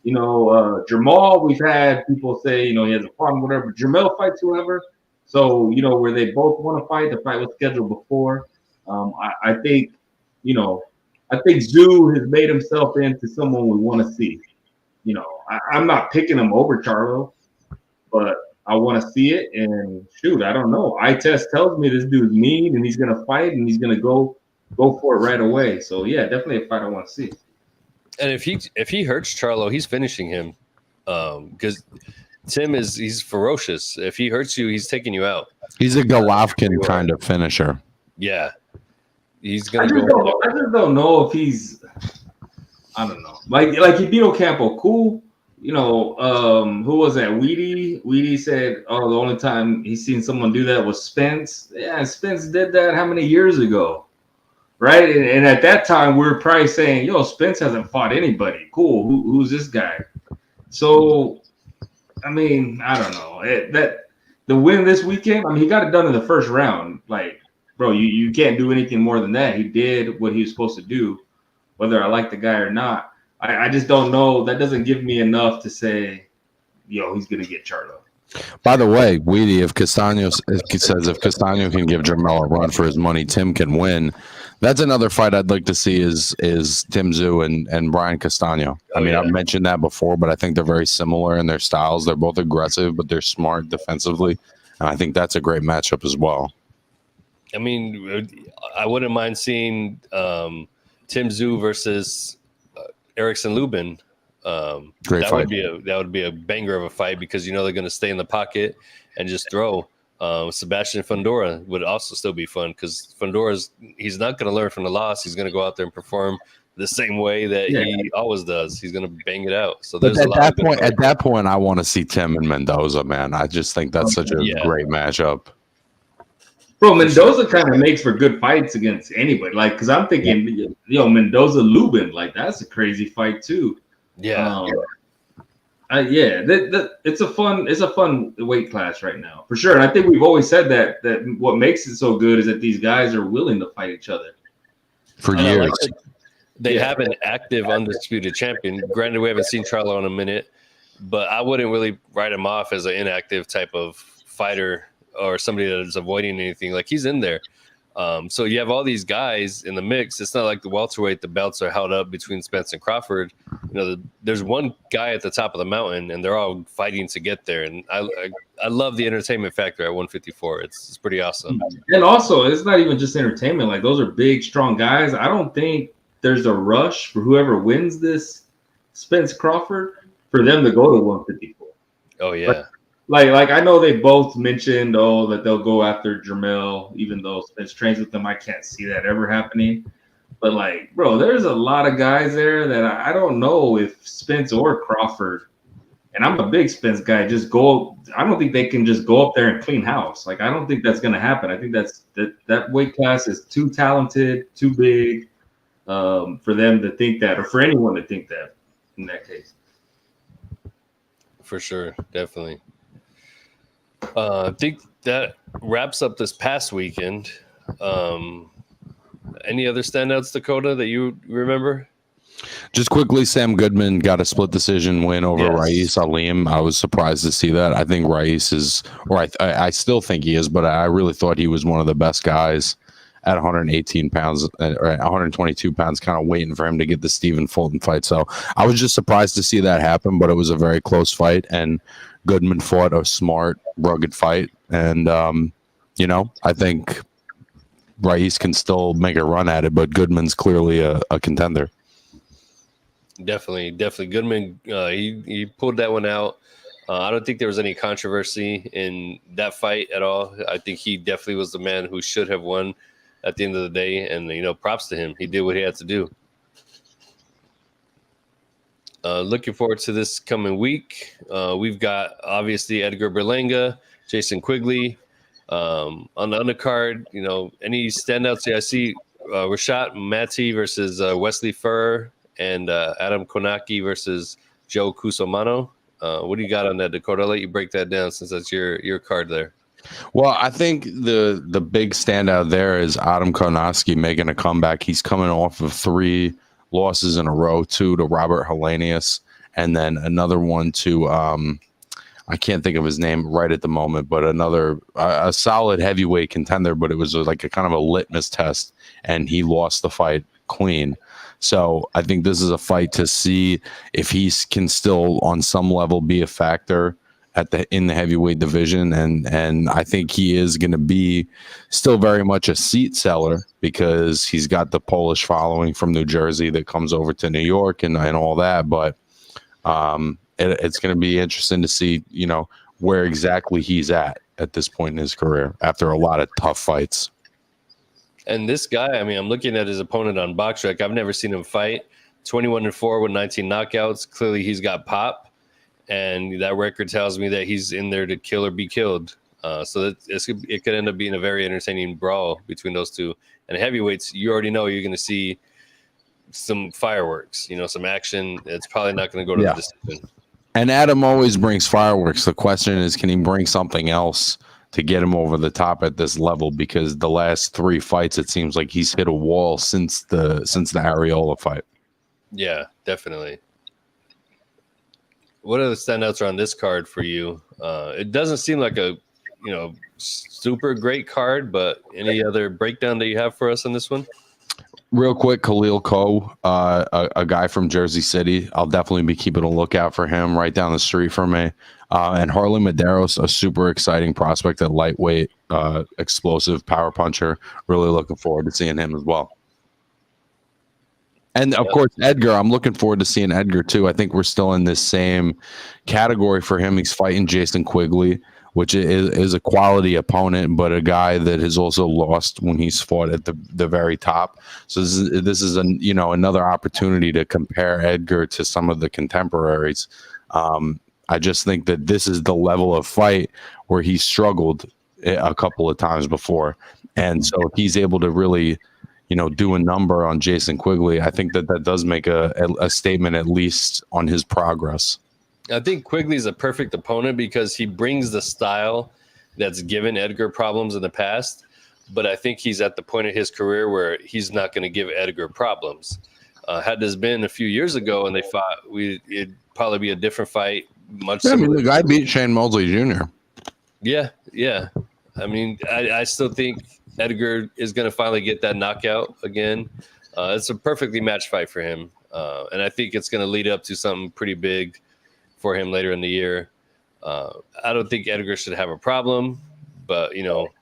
Jermall, we've had people say, he has a problem, whatever. Jermell fights whoever. So, where they both want to fight, the fight was scheduled before. I think Tszyu has made himself into someone we want to see. I'm not picking him over Charlo, but I want to see it. And shoot, I don't know. Eye test tells me this dude's mean and he's going to fight and he's going to go for it right away. So, yeah, definitely a fight I want to see. And if he hurts Charlo, he's finishing him because Tim he's ferocious. If he hurts you, he's taking you out. He's a Golovkin kind of finisher. Yeah, he's gonna go. I just don't know if he's. I don't know. Like he beat Ocampo, cool. Who was that? Weedy said, "Oh, the only time he's seen someone do that was Spence." Yeah, Spence did that how many years ago? Right, and at that time we were probably saying, "Yo, Spence hasn't fought anybody. Cool, who's this guy?" So, I mean, I don't know. That the win this weekend. I mean, he got it done in the first round. Like, bro, you can't do anything more than that. He did what he was supposed to do, whether I like the guy or not. I just don't know. That doesn't give me enough to say, "Yo, he's gonna get Charlo." By the way, Weedy, if Castano can give Jermell a run for his money, Tim can win. That's another fight I'd like to see is Tszyu and Brian Castano. I mean, I've mentioned that before, but I think they're very similar in their styles. They're both aggressive, but they're smart defensively, and I think that's a great matchup as well. I mean, I wouldn't mind seeing Tszyu versus Erickson Lubin. Great fight. That would be a banger of a fight because they're going to stay in the pocket and just throw. Sebastian Fundora would also still be fun because he's not going to learn from the loss. He's going to go out there and perform the same way that he always does. He's going to bang it out. So there's at that point, I want to see Tim and Mendoza, man. I just think that's such a great matchup. Bro, Mendoza kind of makes for good fights against anybody. Like, because I'm thinking, Mendoza Lubin, like that's a crazy fight too. Yeah. It's a fun weight class right now for sure. And I think we've always said that what makes it so good is that these guys are willing to fight each other for years. They have an active undisputed champion. Granted, we haven't seen Charlo in a minute, but I wouldn't really write him off as an inactive type of fighter or somebody that is avoiding anything. Like he's in there. So you have all these guys in the mix. It's not like the welterweight, the belts are held up between Spence and Crawford. There's one guy at the top of the mountain and they're all fighting to get there. And I love the entertainment factor at 154. It's pretty awesome. And also it's not even just entertainment. Like those are big, strong guys. I don't think there's a rush for whoever wins this Spence Crawford for them to go to 154. Oh yeah. Like I know they both mentioned that they'll go after Jermell, even though Spence trains with them. I can't see that ever happening. But like, bro, there's a lot of guys there that I don't know if Spence or Crawford, and I'm a big Spence guy, just go. I don't think they can just go up there and clean house. Like I don't think that's gonna happen. I think that weight class is too talented, too big for them to think that, or for anyone to think that in that case. For sure, definitely. I think that wraps up this past weekend. Any other standouts, Dakota, that you remember? Just quickly, Sam Goodman got a split decision win over Raiz Alim. I was surprised to see that. I think Raiz is, or I still think he is, but I really thought he was one of the best guys at 118 pounds or 122 pounds, kind of waiting for him to get the Stephen Fulton fight. So I was just surprised to see that happen, but it was a very close fight, and Goodman fought a smart, rugged fight. And, I think Raiz can still make a run at it, but Goodman's clearly a contender. Definitely. Goodman, he pulled that one out. I don't think there was any controversy in that fight at all. I think he definitely was the man who should have won at the end of the day. And, props to him. He did what he had to do. Looking forward to this coming week. We've got, obviously, Edgar Berlanga, Jason Quigley. On the undercard, any standouts? I see Rashad Mati versus Wesley Furr and Adam Konaki versus Joe Kusomano. What do you got on that, Dakota? I'll let you break that down since that's your card there. Well, I think the big standout there is Adam Konaki making a comeback. He's coming off of 3 losses in a row, 2 to Robert Helenius, and then another one to I can't think of his name right at the moment, but another a solid heavyweight contender, but it was like a kind of a litmus test, and he lost the fight clean. So I think this is a fight to see if he can still on some level be a factor in the heavyweight division, and I think he is going to be still very much a seat seller because he's got the Polish following from New Jersey that comes over to New York and all that. But it's going to be interesting to see, where exactly he's at this point in his career after a lot of tough fights. And this guy, I'm looking at his opponent on BoxRec. I've never seen him fight. 21-4 with 19 knockouts. Clearly, he's got pop. And that record tells me that he's in there to kill or be killed. So it could end up being a very entertaining brawl between those two. And heavyweights, you already know you're going to see some fireworks, some action. It's probably not going to go to the decision. And Adam always brings fireworks. The question is, can he bring something else to get him over the top at this level? Because the last 3 fights, it seems like he's hit a wall since the Arreola fight. Yeah, definitely. What are the standouts are on this card for you? It doesn't seem like a, super great card, but any other breakdown that you have for us on this one? Real quick, Khalil Ko, a guy from Jersey City. I'll definitely be keeping a lookout for him right down the street from me. And Harley Medeiros, a super exciting prospect at lightweight, explosive power puncher. Really looking forward to seeing him as well. And of course, Edgar, I'm looking forward to seeing Edgar too. I think we're still in this same category for him. He's fighting Jason Quigley, which is a quality opponent, but a guy that has also lost when he's fought at the very top. So this is another opportunity to compare Edgar to some of the contemporaries. I just think that this is the level of fight where he struggled a couple of times before, and so if he's able to really do a number on Jason Quigley, I think that does make a statement, at least on his progress. I think Quigley's a perfect opponent because he brings the style that's given Edgar problems in the past, but I think he's at the point of his career where he's not going to give Edgar problems. Had this been a few years ago and they fought, it'd probably be a different fight. The guy beat Shane Mosley Jr. Yeah. I mean, I still think Edgar is going to finally get that knockout again. It's a perfectly matched fight for him, and I think it's going to lead up to something pretty big for him later in the year. I don't think Edgar should have a problem, but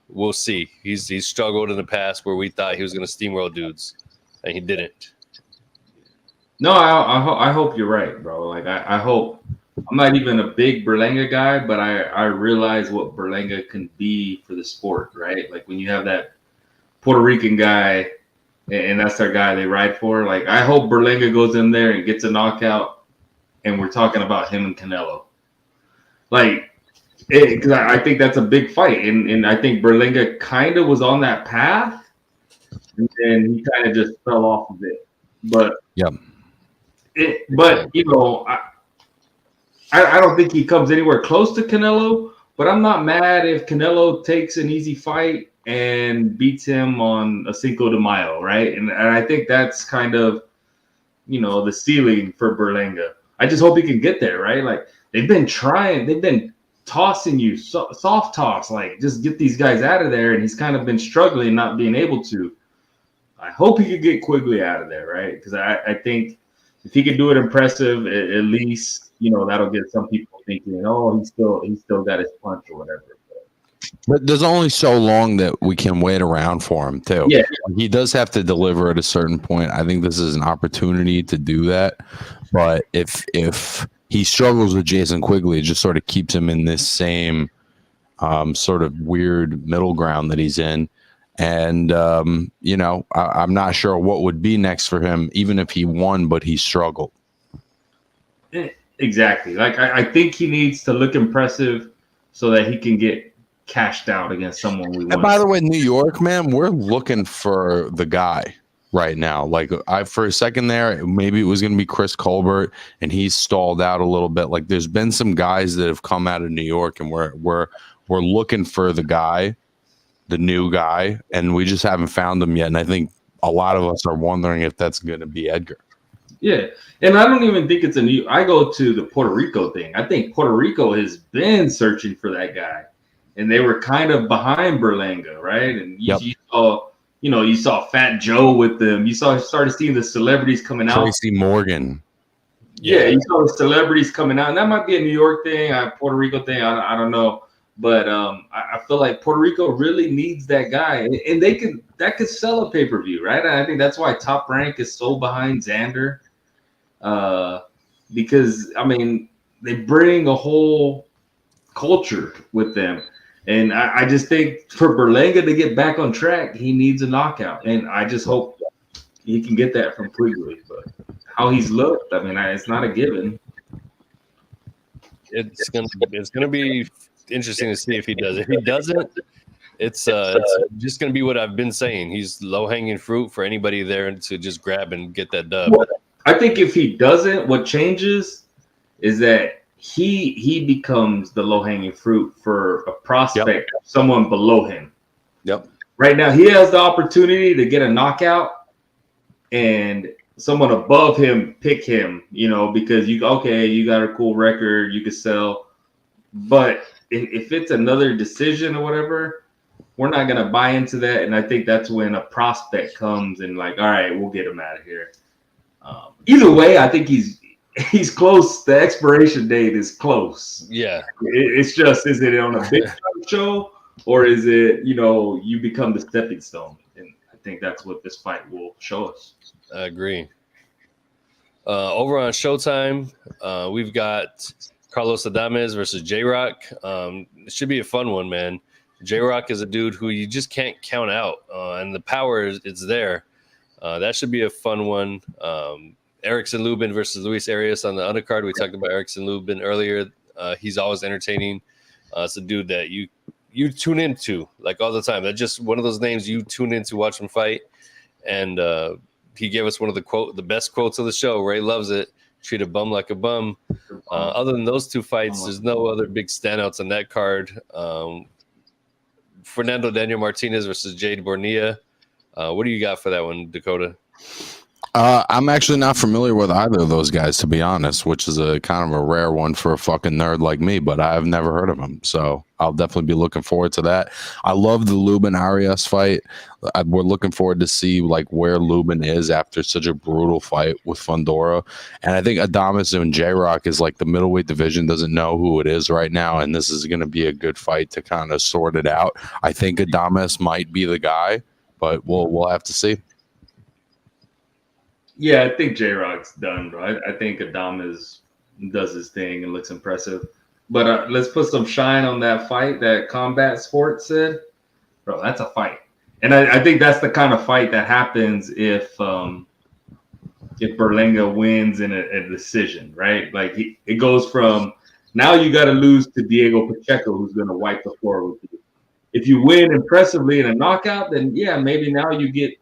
we'll see. He's struggled in the past where we thought he was going to steamroll dudes, and he didn't. No, I hope you're right, bro. Like I hope. I'm not even a big Berlanga guy, but I realize what Berlanga can be for the sport, right? Like when you have that Puerto Rican guy, and that's their guy they ride for. Like I hope Berlanga goes in there and gets a knockout, and we're talking about him and Canelo. Like, because I think that's a big fight, and I think Berlanga kind of was on that path, and then he kind of just fell off of it. But yeah, I don't think he comes anywhere close to Canelo, but I'm not mad if Canelo takes an easy fight and beats him on a Cinco de Mayo, right? And I think that's kind of, the ceiling for Berlanga. I just hope he can get there, right? Like they've been tossing you soft toss, like just get these guys out of there, and he's kind of been struggling, not being able to. I hope he could get Quigley out of there, right? Because I think if he could do it impressive, at least that'll get some people thinking, oh, he still got his punch or whatever. But there's only so long that we can wait around for him too. Yeah, he does have to deliver at a certain point. I think this is an opportunity to do that. But if he struggles with Jason Quigley, it just sort of keeps him in this same sort of weird middle ground that he's in. And, I'm not sure what would be next for him, even if he won, but he struggled. Exactly. Like, I think he needs to look impressive so that he can get cashed out against someone we want. And by the way, New York, man, we're looking for the guy right now. Like, for a second there, maybe it was going to be Chris Colbert, and he's stalled out a little bit. Like, there's been some guys that have come out of New York, and we're looking for the guy, the new guy, and we just haven't found him yet. And I think a lot of us are wondering if that's going to be Edgar. Yeah, and I don't even think it's I go to the Puerto Rico thing. I think Puerto Rico has been searching for that guy, and they were kind of behind Berlanga, right? And you saw Fat Joe with them. You started seeing the celebrities coming out. Tracy Morgan. Yeah, you saw the celebrities coming out, and that might be a New York thing, a Puerto Rico thing. I don't know. But I feel like Puerto Rico really needs that guy, and that could sell a pay-per-view, right? And I think that's why Top Rank is so behind Xander, because they bring a whole culture with them, and I just think for Berlanga to get back on track, he needs a knockout, and I just hope he can get that from Quigley. But how he's looked, it's not a given. It's gonna be interesting to see if he does. If he doesn't, it's just going to be what I've been saying. He's low-hanging fruit for anybody there to just grab and get that dub. Well, I think if he doesn't, what changes is that he becomes the low-hanging fruit for a prospect, someone below him. Yep. Right now, he has the opportunity to get a knockout, and someone above him pick him, because you got a cool record, you could sell. But if it's another decision or whatever, we're not going to buy into that. And I think that's when a prospect comes and like, all right, we'll get him out of here. Either way, I think he's close. The expiration date is close. Yeah. It's just, is it on a big show or is it, you become the stepping stone? And I think that's what this fight will show us. I agree. Over on Showtime, we've got Carlos Adames versus J-Rock. It should be a fun one, man. J-Rock is a dude who you just can't count out, and the power is there. That should be a fun one. Erickson Lubin versus Luis Arias on the undercard. We talked about Erickson Lubin earlier. He's always entertaining. It's a dude that you tune into like all the time. That's just one of those names you tune in to watch him fight. And he gave us one of the best quotes of the show. Ray loves it. Treat a bum like a bum. Other than those two fights, there's no other big standouts on that card. Fernando Daniel Martinez versus Jade Bornea. What do you got for that one, Dakota? I'm actually not familiar with either of those guys, to be honest, which is a kind of a rare one for a fucking nerd like me, but I've never heard of him. So I'll definitely be looking forward to that. I love the Lubin Arias fight. We're looking forward to see like where Lubin is after such a brutal fight with Fundora. And I think Adames and J-Rock is like the middleweight division doesn't know who it is right now. And this is going to be a good fight to kind of sort it out. I think Adames might be the guy, but we'll have to see. Yeah, I think J-Rock's done, bro. I think Adames does his thing and looks impressive. But let's put some shine on that fight that Combat Sports said. Bro, that's a fight. And I think that's the kind of fight that happens if Berlanga wins in a decision, right? Like it goes from now you got to lose to Diego Pacheco, who's going to wipe the floor with you. If you win impressively in a knockout, then yeah, maybe now you get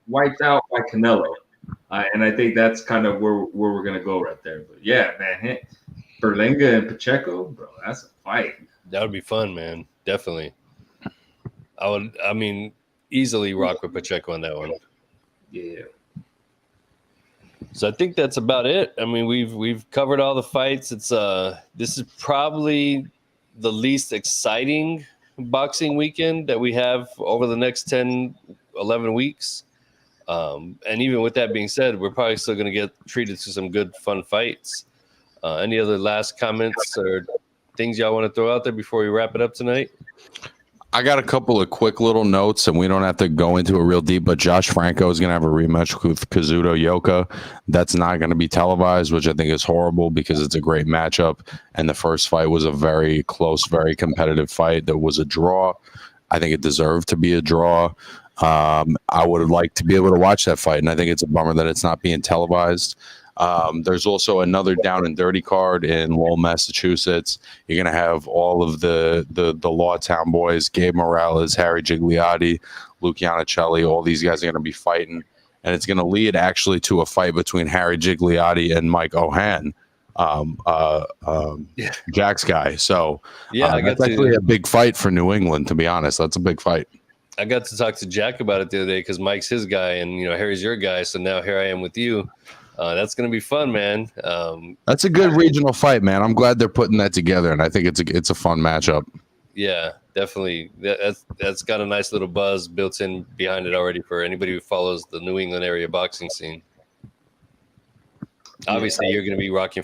wiped out by Canelo. And I think that's kind of where we're going to go right there. But yeah, man, Berlanga and Pacheco, bro, that's a fight. That would be fun, man. Definitely. I mean, easily rock with Pacheco on that one. Yeah. So I think that's about it. I mean, we've covered all the fights. It's this is probably the least exciting boxing weekend that we have over the next 10, 11 weeks. And even with that being said, we're probably still going to get treated to some good, fun fights. Any other last comments or things y'all want to throw out there before we wrap it up tonight? I got a couple of quick little notes, and we don't have to go into it real deep, but Josh Franco is going to have a rematch with Kazuto Yoka. That's not going to be televised, which I think is horrible because it's a great matchup. And the first fight was a very close, very competitive fight that was a draw. I think it deserved to be a draw. I would like to be able to watch that fight, and I think it's a bummer that it's not being televised. There's also another down and dirty card in Lowell, Massachusetts. You're going to have all of the Lawtown boys, Gabe Morales, Harry Gigliotti, Luke Iannicelli. All these guys are going to be fighting, and it's going to lead actually to a fight between Harry Gigliotti and Mike Ohan, Jack's guy. So yeah, that's actually a big fight for New England, to be honest. That's a big fight. I got to talk to Jack about it the other day because Mike's his guy and Harry's your guy. So now here I am with you. That's going to be fun, man. That's a good regional fight, man. I'm glad they're putting that together, and I think it's a fun matchup. Yeah, definitely. That's got a nice little buzz built in behind it already for anybody who follows the New England area boxing scene. Obviously, you're going to be rocking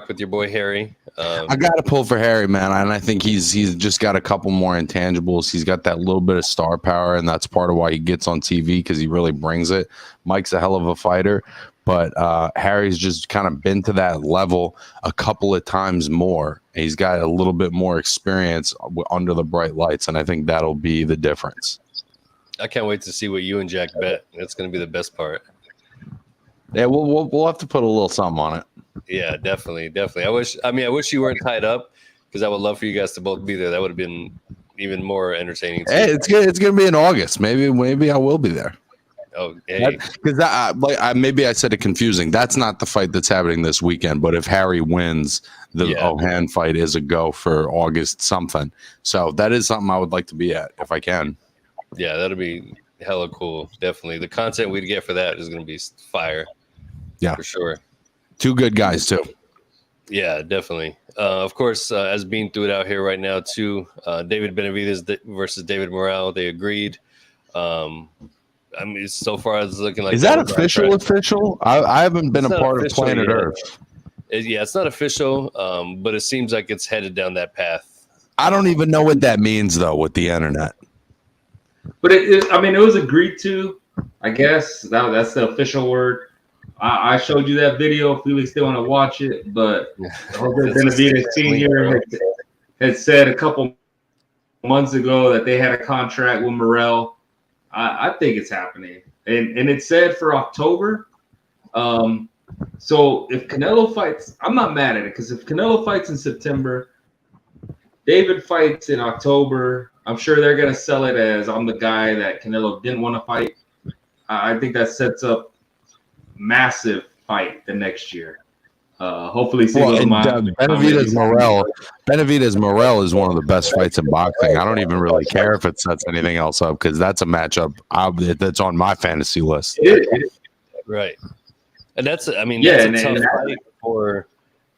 with your boy Harry. I got to pull for Harry, man, and I think he's just got a couple more intangibles. He's got that little bit of star power, and that's part of why he gets on TV because he really brings it. Mike's a hell of a fighter, but Harry's just kind of been to that level a couple of times more. He's got a little bit more experience under the bright lights, and I think that'll be the difference. I can't wait to see what you and Jack bet. That's going to be the best part. Yeah, we'll have to put a little something on it. Yeah, definitely. I wish you weren't tied up because I would love for you guys to both be there. That would have been even more entertaining. Hey, it's good. It's gonna be in August. Maybe I will be there. Oh, hey. Because maybe I said it confusing. That's not the fight that's happening this weekend. But if Harry wins, the Ohan fight is a go for August something. So that is something I would like to be at if I can. Yeah, that'll be hella cool. Definitely, the content we'd get for that is gonna be fire. Yeah, for sure. Two good guys too. Yeah, definitely. Of course, as being threw it out here right now too, David Benavidez versus David Morrell, they agreed. Um, I mean, so far it's looking like Is that official? Official? I haven't been It's a not part of official Planet yet. Earth. Yeah, it's not official, but it seems like it's headed down that path. I don't even know what that means though with the internet. But it was agreed to. I guess that's the official word. I showed you that video. Felix didn't want to watch it, but Jose Benavidez Sr. had said a couple months ago that they had a contract with Morrell. I think it's happening, and it said for October. So if Canelo fights, I'm not mad at it because if Canelo fights in September, David fights in October. I'm sure they're gonna sell it as I'm the guy that Canelo didn't want to fight. I think that sets up massive fight the next year. Hopefully, Benavidez Morrell is one of the best fights in boxing. I don't even really care if it sets anything else up because that's a matchup that's on my fantasy list. Right, and that's a tough fight for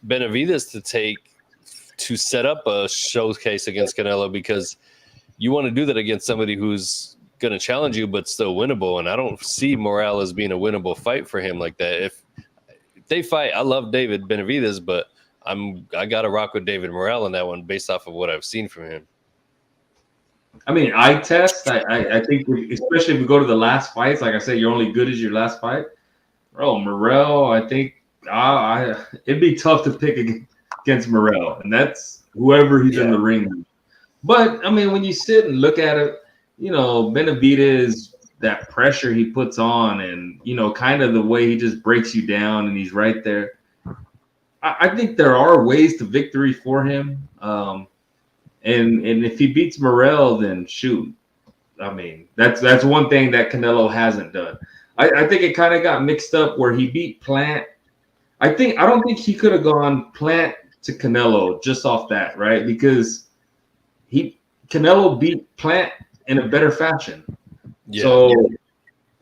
Benavidez to take to set up a showcase against Canelo because you want to do that against somebody who's going to challenge you but still winnable, and I don't see Morrell as being a winnable fight for him like that. If they fight, I love David Benavidez, but I got to rock with David Morrell in that one based off of what I've seen from him. I mean, eye test. I think especially if we go to the last fights, like I said, you're only good as your last fight. Bro, Morrell, I think it'd be tough to pick against Morrell, and that's whoever he's in the ring with. But I mean, when you sit and look at it, Benavidez, that pressure he puts on, and kind of the way he just breaks you down, and he's right there. I think there are ways to victory for him. And if he beats Morrell, then shoot. I mean, that's one thing that Canelo hasn't done. I think it kind of got mixed up where he beat Plant. I don't think he could have gone Plant to Canelo just off that, right? Because Canelo beat Plant in a better fashion. Yeah. So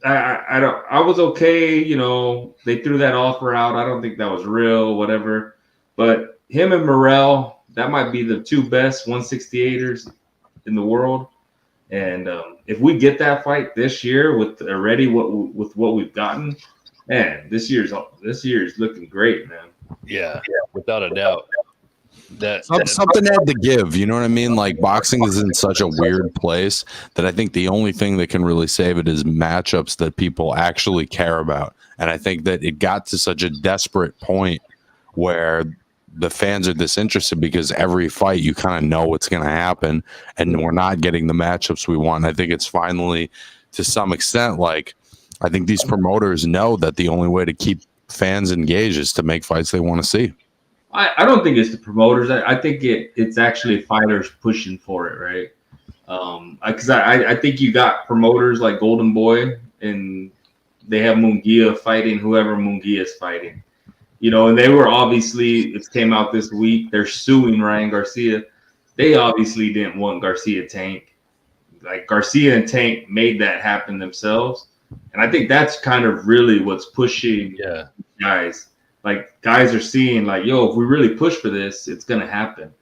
I was okay, they threw that offer out. I don't think that was real, whatever. But him and Morrell, that might be the two best 168ers in the world. And if we get that fight this year with what we've gotten, man, this year's looking great, man. Yeah, without a doubt. Something had to give, you know what I mean? Like boxing is in such a weird place that I think the only thing that can really save it is matchups that people actually care about. And I think that it got to such a desperate point where the fans are disinterested because every fight you kind of know what's going to happen, and we're not getting the matchups we want. I think it's finally, to some extent, like I think these promoters know that the only way to keep fans engaged is to make fights they want to see. I don't think it's the promoters. I think it's actually fighters pushing for it, right? Because I think you got promoters like Golden Boy, and they have Munguia fighting whoever Munguia is fighting. And they were obviously, it came out this week, they're suing Ryan Garcia. They obviously didn't want Garcia Tank. Like Garcia and Tank made that happen themselves. And I think that's kind of really what's pushing guys. Like guys are seeing like, yo, if we really push for this, it's going to happen.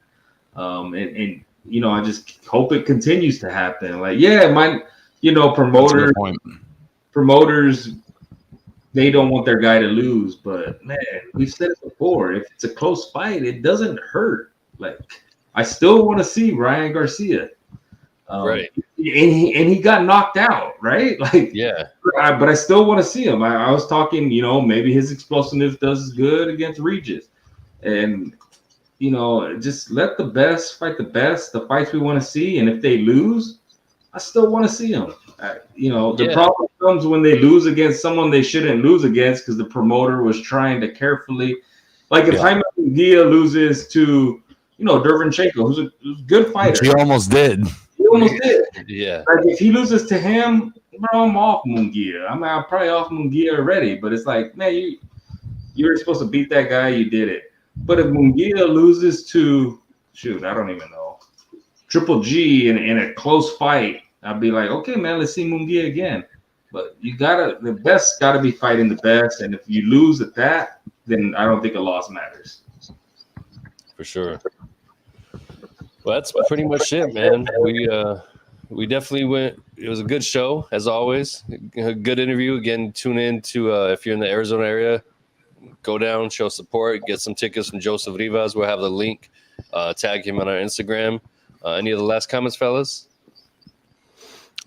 And I just hope it continues to happen. Like, yeah, promoters, they don't want their guy to lose, but man, we've said it before. If it's a close fight, it doesn't hurt. Like, I still want to see Ryan Garcia, right? And he got knocked out, right? Like, yeah. But I still want to see him. I was talking, maybe his explosiveness does good against Regis, and just let the best fight the best. The fights we want to see, and if they lose, I still want to see them. The problem comes when they lose against someone they shouldn't lose against because the promoter was trying to carefully, like if Jaime Munguia loses to, Derevyanchenko, who's a good fighter. He almost did. Yeah. Like if he loses to him, bro, I'm off Munguia. I'm probably off Munguia already, but it's like, man, you were supposed to beat that guy, you did it. But if Munguia loses to, I don't even know, Triple G in a close fight, I'd be like, okay, man, let's see Munguia again. But the best gotta be fighting the best. And if you lose at that, then I don't think a loss matters. For sure. Well, that's pretty much it, man. We definitely went. It was a good show as always. A good interview. Again, tune in to if you're in the Arizona area, go down, show support, get some tickets from Joseph Rivas. We'll have the link. Tag him on our Instagram. Any of the last comments, fellas?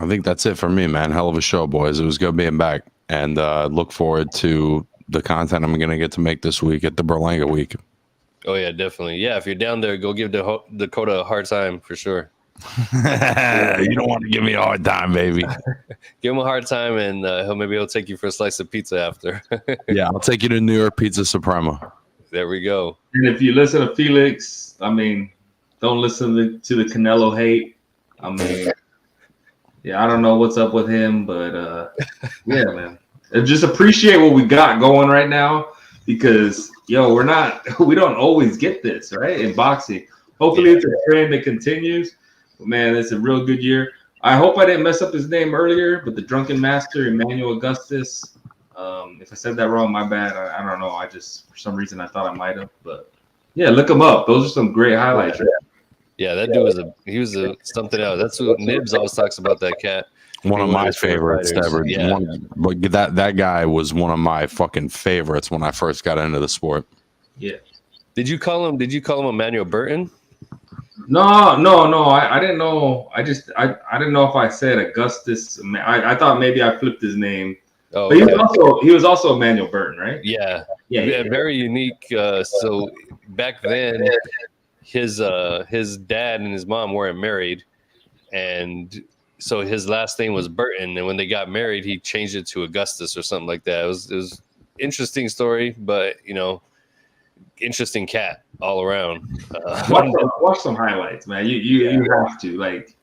I think that's it for me, man. Hell of a show, boys. It was good being back, and look forward to the content I'm going to get to make this week at the Berlanga week. Oh yeah, definitely. Yeah, if you're down there, go give Dakota a hard time for sure. You don't want to give me a hard time, baby. Give him a hard time, and he'll take you for a slice of pizza after. Yeah, I'll take you to New York Pizza Suprema. There we go. And if you listen to Felix, I mean, don't listen to the Canelo hate. I mean, yeah, I don't know what's up with him, but yeah, man. And just appreciate what we got going right now because, yo, we don't always get this, right, in boxing. Hopefully it's a trend that continues. But, man, it's a real good year. I hope I didn't mess up his name earlier, but the Drunken Master, Emmanuel Augustus. If I said that wrong, my bad. I don't know. For some reason, I thought I might have. But, yeah, look him up. Those are some great highlights. Right? Yeah, that dude was something else. That's what Nibs always talks about, that cat. One of my favorites ever. Yeah. But that guy was one of my fucking favorites when I first got into the sport. Yeah. Did you call him Emmanuel Burton? No. I didn't know. I didn't know if I said Augustus. I thought maybe I flipped his name. Oh, but he was also Emmanuel Burton, right? Yeah. Yeah. Very unique. So back then, his dad and his mom weren't married, and so his last name was Burton. And when they got married, he changed it to Augustus or something like that. It was interesting story, but interesting cat all around. Watch some highlights, man. You have to, like,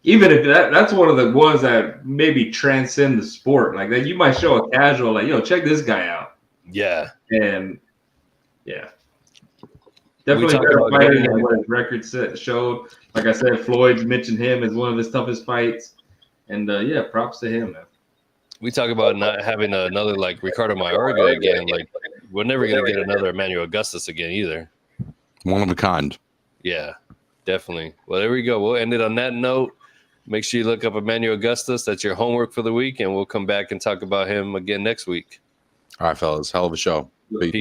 even if that's one of the ones that maybe transcend the sport, like that you might show a casual, like, yo, check this guy out. Yeah. And yeah, definitely better fighter than what his record showed. Like I said, Floyd mentioned him as one of his toughest fights, and yeah, props to him, man. We talk about not having another like Ricardo Mayorga again. Like, we're never gonna get another Emmanuel Augustus again either. One of a kind. Yeah, definitely. Well, there we go. We'll end it on that note. Make sure you look up Emmanuel Augustus. That's your homework for the week, and we'll come back and talk about him again next week. All right, fellas. Hell of a show. Peace.